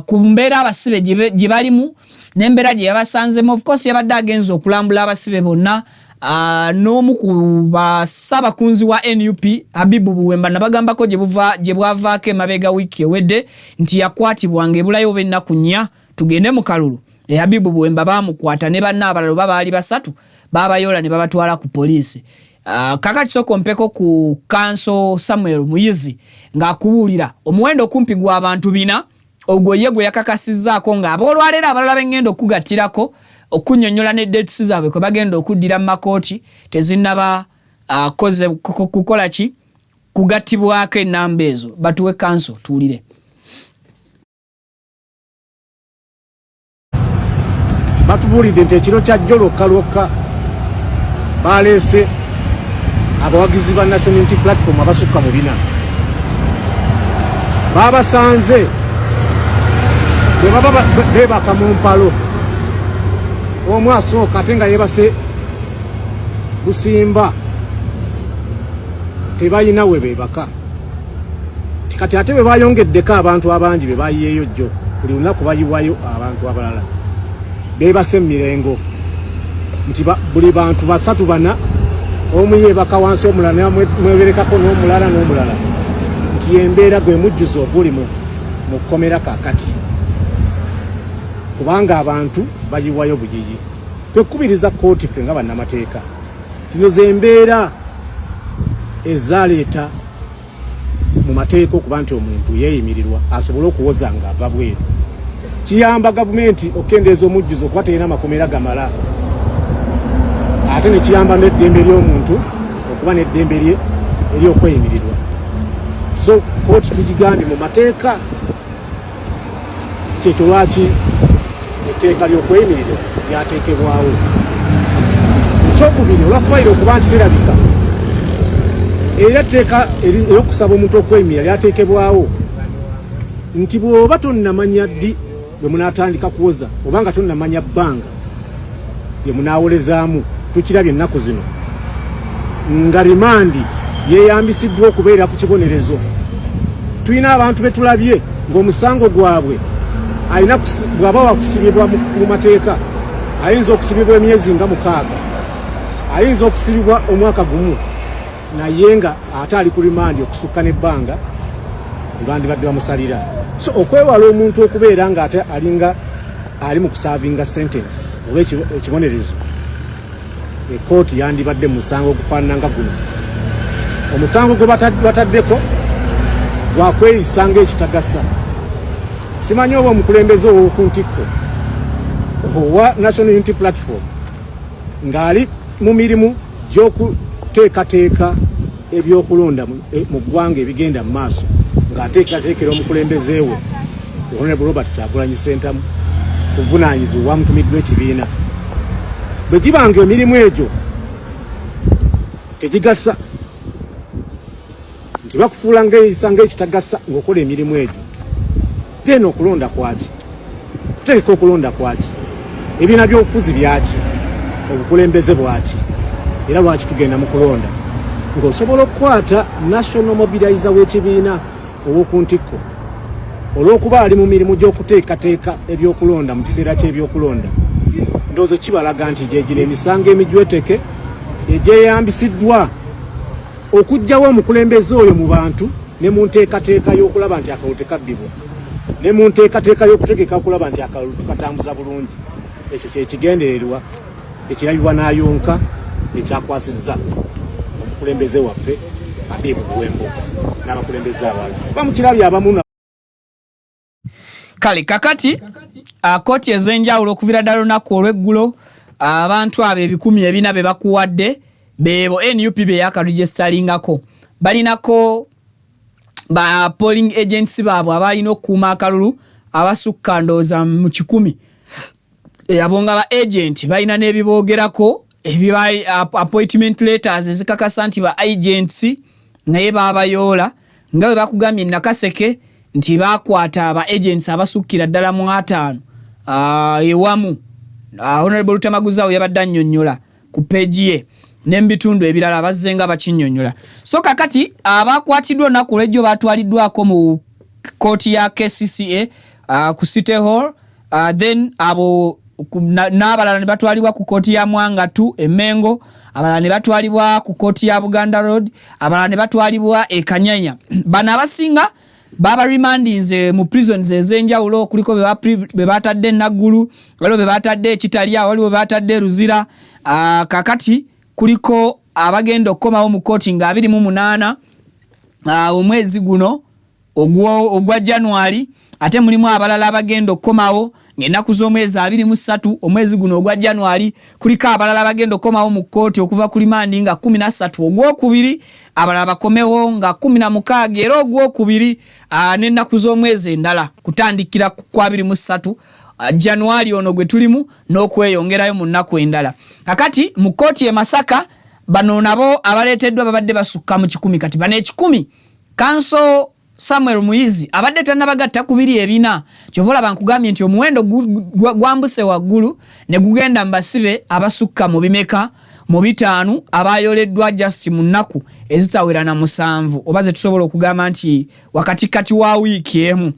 ku mbeera abasibe gye balimu n'embeera gye yabasanzemu. Of course yabadde agenza okulambula abasibe bonna. N'omu ku bassabakunzi wa NUP Habibu Buwemba nabagambako gye bwavaako emabega wiiki ewedde nti yakwatibwa ng'ebulayo b'ennaku 4 tugende mu kalulu. Habibu Buwemba baamukwata ne banna abalala baali 3 babayoola ne babatwala ku poliisi. Kakati soko mpeko ku Council Samuel Muyizi ng'akubuulira omuwendo kumpi gw'abantu 4 ogwo ye gwe yakakasizzaako ng'aboolwaleero abalala b'engenda okugattirako okunnyonnyola ne dates zaabwe kwe bagenda okuddira mu makooti tezinnaba kukola ki kugattibwako ennamba ezo. Batuwe Council tuwulire. Batubuulidde nti ekiro kya jjo lokka baleese abawagizi ba National Unity Platform abasukka mu 4 babasanze bwe baba bebaka mu mpalo omu asooka ate nga yebase busimba tebalina we bebaka kati ate bwe bayongeddeko abantu abangi be bayiyeeyo jjo buli lunaku bayiwayo abantu abalala bebase mirengo nti buli bantu 3-4 omu yebaka wansi omulala mweberekako n'omulala nti embeera gwe mujjuzo oguli mu kkomera kakati kubanga abantu bayiwayo buyiyi. Twekubiriza kooti ffe nga bannamateeka zino zembeera ezaleeta mu mateeka okuba nti omuntu yeeyimirirwa asobole okuwoza nga ava bweru. Kiyamba gavumenti okendeeza omujjuzo okuba terina makomera gamala ate ne kiyamba n'eddembe ly'omuntu okuba n'eddembe lye ery'okweyimirirwa. So kooti tugigambye mu mateeka kyekyo lwaki etteeka ly'okweyimirirwa lyateekebwawo. Ekyokubiri olwakubayira okuba nti terabika era etteeka ery'okusaba omuntu okweyimirira lyateekebwawo nti bw'oba tonnamanya ddi bwe munaatandika kuwoza oba nga tonnamanya bbanga lye munaawolezaamu. Tukirabye ennaku zino nga rimandi yeeyambisiddwa okubeera ku kibonerezo. Tulina abantu be tulabye ng'omusango gwabwe alina bw'aba wakusibibwa mu mateeka ayinza okusibibwa emyezi nga 6, ayinza okusibibwa omwaka gumu, naye nga ate ali ku rimandi okusukka n'ebbanga bandibadde bamusalira. So okwewala omuntu okubeera nga ate alinga ali mu kusavinga sentence oba ekibonerezo, ekooti yandibadde musango ogufaanana nga guno. Omusango gwe bataddeko gwakweyisa ng'ekitagasa. Simanyi oba omukulembeze ow'oku ntikko owa National Unity Platform ng'ali mu mirimu gy'okuteekateeka ebyokulonda mu ggwanga ebigenda mu maaso ng'ateekateekera omukulembeze we Honorable Robert Kyagulanyi Ssentamu buvunaanyizibwa bwamutumiddwa ekibiina bwe gibanga emirimu egyo tegigasa nti bakufuula ng'eyisa ng'ekitagasa ng'okola emirimu egyo then okulonda kwaki kutegeka okulonda kwaki ebiina by'obufuzi byaki obukulembeze bwaki era lwaki tugenda mu kulonda ng'osobola okukwata national mobilizer w'ekibiina ow'oku ntikko olw'okuba ali mu mirimu gy'okuteekateeka ebyokulonda mu kiseera ky'ebyokulonda ndowooza kibalaga nti gyegino emisango emijweteke egyeyambisiddwa okuggyawo omukulembeze oyo mu bantu ne mu nteekateeka y'okulaba nti akalulu tekabbibwa ne mu nteekateeka y'okutegeka okulaba nti akalulu tukatambuza bulungi ekyo kyekigendererwa ekirabibwa n'ayonka ekyakwasizza omukulembeze waffe Abibu Buwembo n'abakulembeze abalala bamukirabye abamu. Kale kakati kooti ez'enjawulo okuvira ddala olunaku olw'eggulo abantu abo 1,400 be bakuwadde bebo NUP be yakaregistalingako balinako ba polling agents baabwe abalina okukuuma akalulu abasukka ndowooza mu 1,000 abonga ba agent balina n'ebiboogerako appointment letters ezikakasa nti ba agents naye baabayoola nga bwe bakugambye Nakaseke nti bakwata aba agents abasukkira ddala mu 5 ewamu Honorable Lutamaguzawo yabadde annyonnyola ku page ye n'ebitundu ebirala bazzenga bakinnyonnyola. So kakati abakwatiddwa olunaku olw'ejjo batwaliddwako mu kooti ya KCCA ku City Hall then abo n'abalala ne batwalibwa ku kooti ya Mwanga 2 e Mengo, abalala ne batwalibwa ku kooti ya Buganda Road, abalala ne batwalibwa e Kanyanya. Bano abasinga baba remandinze mu prisons ez'enjawulo kuliko be batadde Naggulu, waliwo be batadde Kitalya, waliwo be batadde Ruzira. Kakati kuliko abagenda okukomawo mu kooti nga 28 omwezi guno ogwa January, ate mulimu abalala abagenda okukomawo ng'ennaku z'omwezi 23 omwezi guno ogwa January. Kuliko abalala abagenda okukomawo mu kooti okuva ku limandi nga 13 ogwokubiri, abalala bakomewo nga 16 era ogwokubiri, n'ennaku z'omwezi endala kutandikira ku 23 January ono gwe tulimu n'okweyongerayo mu nnaku endala. Kakati mu kooti e Masaka bano nabo abaleeteddwa babadde basukka mu 1,000 kati bano 1,000 Council Samuel Muizi abadde tannabagatta ku 2 kyovola bankugambye nti omuwendo gwambuse waggulu ne gugenda mbasibe abasukka mu bimeka mu 5 abayoleddwa just mu nnaku ezitawera na 7 oba ze tusobola okugamba nti wakati kati wa wiiki emu.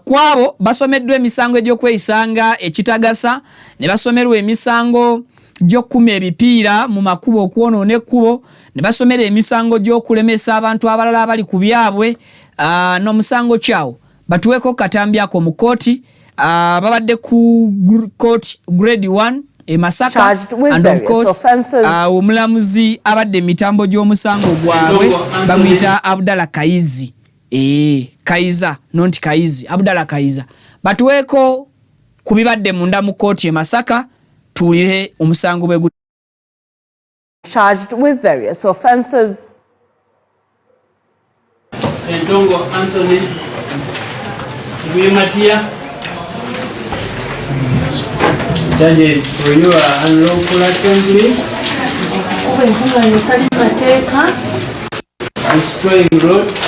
Kwabo basomeddwa emisango egy'okweyisanga ekitagasa ne basomerwa emisango gy'okukuma ebipiira mu makubo okwonoona ekkubo, ne basomera emisango gy'okulemesa abantu abalala abali ku byabwe n'omusango kyawo batuweko katambyako mu kooti. Babadde ku court grade 1 e Masaka and of course omulamuzi abadde mitambo gy'omusango gwabwe bamuyita Abdallah Kaizi. Kaiza not Kaizi, Abdallah Kaiza. Batuweko kubibadde munda mu kooti e Masaka tulihe omusango bwe charged with various offences. Sentongo Anthony Wimatia charges for your unlawful assembly, destroying roads,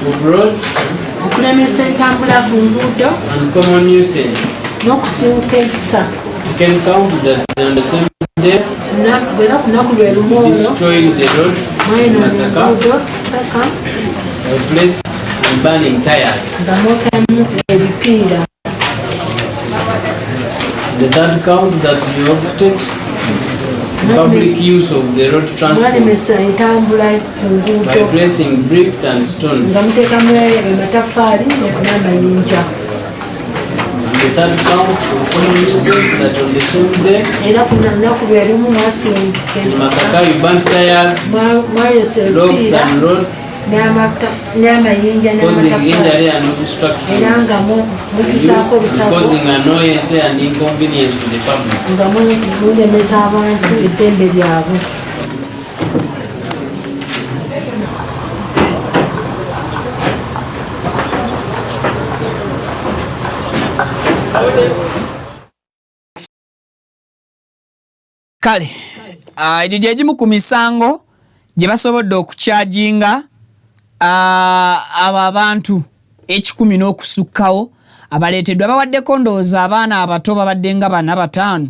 of roads, and common nuisance. You can count that on the same day, destroying the roads in Masaka, replaced and burning tires. The third count that you object, public use of the road transport by placing bricks and stones. The third count of common nuisance that on the same day in Masaka you burnt tires, roads and roads, causing injury and obstruction, causing annoyance and inconvenience to the public. Kale egyo gye gimu ku misango gye basobodde okukyajinga abo abantu 10 n'okusukkawo abaleeteddwa bawaddeko ndowooza abaana abato babadde nga 4-5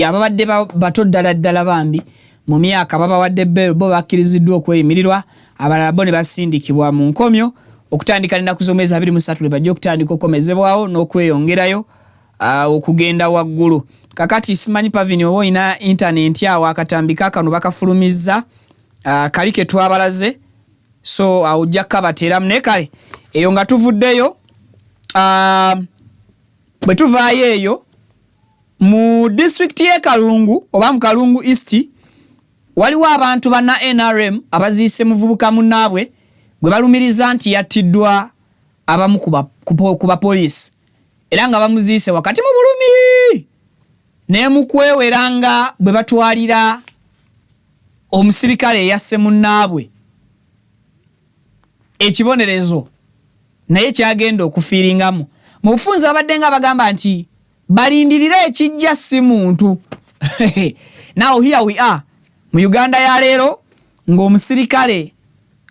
ababadde bato ddala bambi mu myaka babawadde bo bakkiriziddwa okweyimirirwa abalala bo ne basindikibwa mu nkomyo okutandika n'ennaku z'omwezi 23 lwe bajja okutandika okomezebwawo n'okweyongerayo okugenda waggulu. Kakati simanyi Pavini oba olina intaneti awo akatambika kano bakafulumizza kali ke twabalaze so awujja kabateeramu naye kale eyo nga tuvuddeyo bwe tuvaayo eyo mu district y'e Kalungu oba mu Kalungu East waliwo abantu bana NRM abaziise muvubuka munnaabwe bwe balumiriza nti yattiddwa abamu ku bapoliisi era nga bamuziise wakati mu bulumi ne mu kweweranga bwe batwalira omusirikale eyasse munnaabwe ekibonerezo naye kyagenda okufiiringamu mu bufunzi abadde nga bagamba nti balindirire ekijja si muntu. Now here we are mu Uganda ya leero ng'omusirikale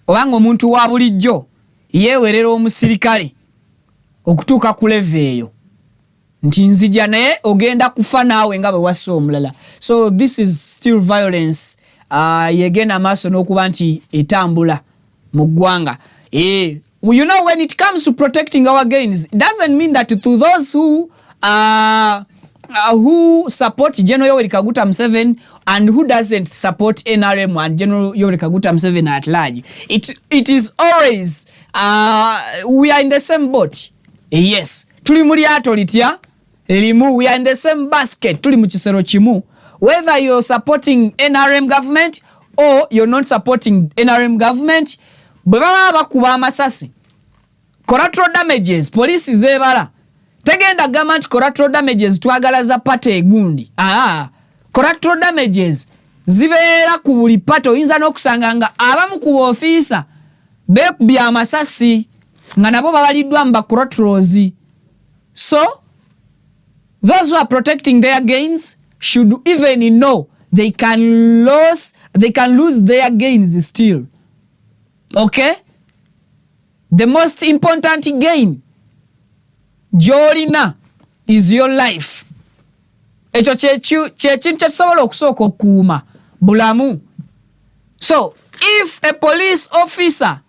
oba ng'omuntu wa bulijjo yeewerera omusirikale okutuuka ku level eyo nti nzija naye ogenda kufa naawe nga bwe wassa omulala. So this is still violence yegenda amaaso n'okuba nti etambula mu ggwanga. You know, when it comes to protecting our gains, it doesn't mean that to those who support General Yoweri Kaguta Museveni and who doesn't support NRM and General Yoweri Kaguta Museveni at large. It is always we are in the same boat. Yes. Tuli mu lyato litya limu, we are in the same basket. Tuli mu kisero kimu. Whether you're supporting NRM government or you're not supporting NRM government, bwe baba bakuba amasasi collateral damages police zebala tegenda government collateral damages twagalaza pate egundi collateral damages zibeera ku buli pato oyinza n'okusanga nga abamu ku ofiisa bekubya amasasi nga nabo babaliddwa mba collaterals. So those who are protecting their gains should even know they can lose their gains still. Okay? The most important gain gy'olina is your life. Ekyo kyekintu kyetusobola okusooka okukuuma bulamu. So if a police officer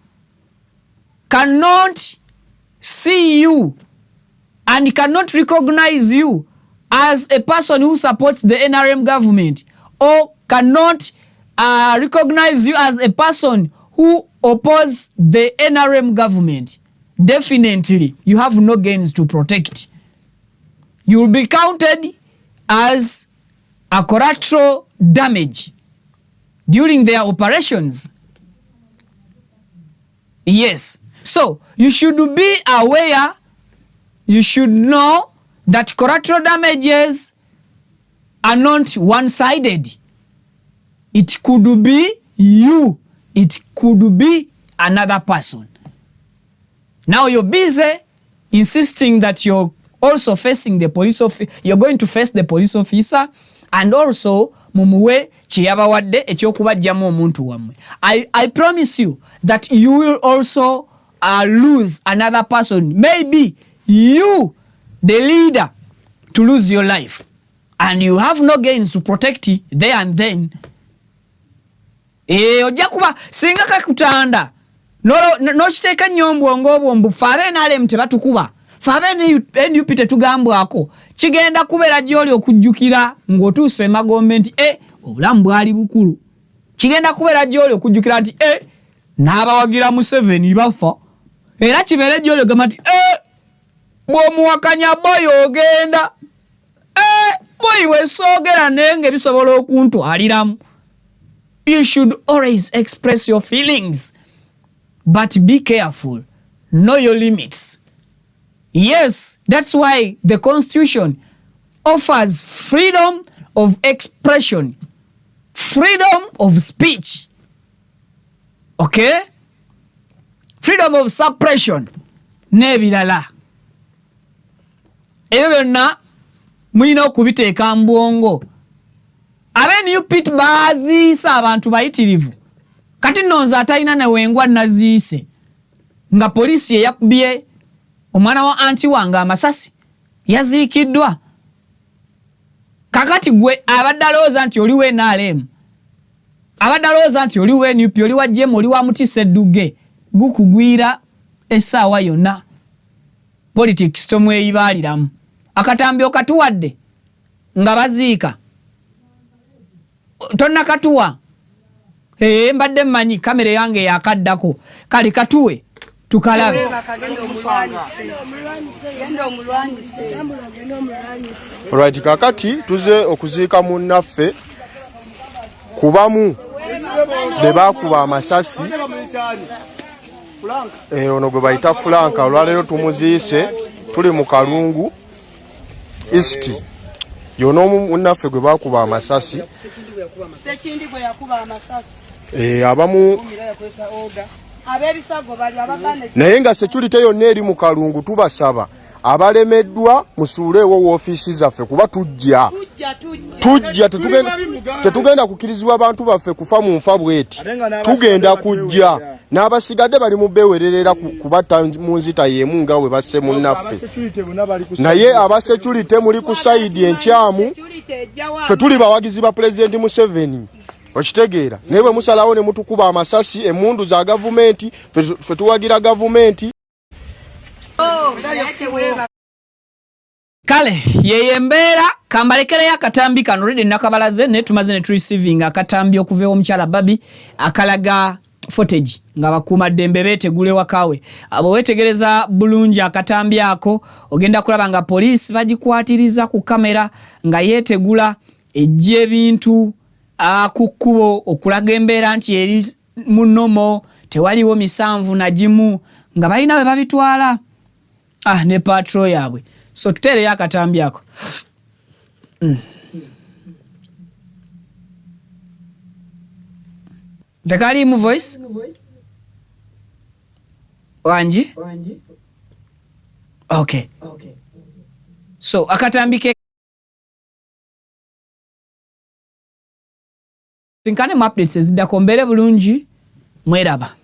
cannot see you and cannot recognize you as a person who supports the NRM government or cannot recognize you as a person who oppose the NRM government, definitely you have no gains to protect. You will be counted as a collateral damage during their operations. Yes. So you should be aware, you should know that collateral damages are not one-sided. It could be you. It could be another person. Now you're busy insisting that you're also facing the police officer, you're going to face the police officer and also mumuwe chiyabawadde ekyokubajjamu omuntu wammwe. I promise you that you will also lose another person. Maybe you, the leader, to lose your life. And you have no gains to protect there and then. Ojja kuba singa kakutanda n'okiteeka nnyo obwongo ffe ab'NRM tebatukuba ffe ab'NUP tetugambwako kigenda kubeera gy'oli okujjukira ng'otuuse emagombe nti obulamu bwali bukulu. Kigenda kubeera gy'oli okujjukira nti n'abawagira Museveni bafa era kibeere gy'oli ogamba nti bw'omuwakanya boyi ogenda boyi bwesoogera naye ng'ebisobola okuntwaliramu. You should always express your feelings, but be careful. Know your limits. Yes, that's why the Constitution offers freedom of expression, freedom of speech. Okay? Freedom of suppression. Nebirala. ebyo byonna mulina okubiteeka mu bwongo. New pit baziisa abantu bayitirivu. Kati nno nze atalina newengwa naziise nga poliisi eyakubye omwana wa anti wange amasasi yaziikiddwa. Kakati gwe abadde alowooza nti oli we NRM, abadde alowooza nti oli we NUP, oli wa JEM, oli wa Mutisa Edduge, gukugwira essaawa yonna. Politics tomweyibaaliramu. Akatambi okatuwadde nga baziika tonna katuwa. Mbadde mmanyi kamera yange yakaddako. Kali katuwe tukalabe. Alright, kakati tuze okuziika munnaffe kubamu bebakuba amasasi. Ono gwe bayita Franka, olwaleero tumuziise, tuli mu Kalungu East. Yono munnaffe gwe bakuba amasasi. Sekindi gwe yakuba amasasi. Abamu naye nga security yonna eri mu Kalungu tubasaba abalemeddwa musuuleewo woofiisi zaffe kuba tujja tetugenda kukirizibwa abantu baffe kufa mu nfa bweti, tugenda kujja n'abasigadde bali mu bewererera kubatta mu nzita y'emu nga bwe basse munnaffe. Naye abasecurity muli ku sayidi enkyamu, ffe tuli bawagizi ba Pulezidenti Museveni. Okitegeera, naye bwe musalawo ne mutukuba amasasi emmundu za gavumenti, ffe tuwagira gavumenti. Kale yeye embeera kambalekerayo akatambi kano redi nakabalaze ne tumaze ne receiving akatambi okuva omukyala Babi akalaga footage nga bakuuma ddembe beetegule wakawe. Abo wetegereza bulungi akatambi ako ogenda kulaba nga poliisi bagikwatiriza ku kamera nga yeetegula ejje ebintu ku kkubo okulaga embeera nti eri munomo tewaliwo misanvu na jimu nga balina bwe babitwala ne patrol yaabwe. So tutereyo akatambi ako. Tekaliimu voice? Wanji? Okay. So akatambi ke sinkane mu updates eziddako mbeere bulungi mweraba.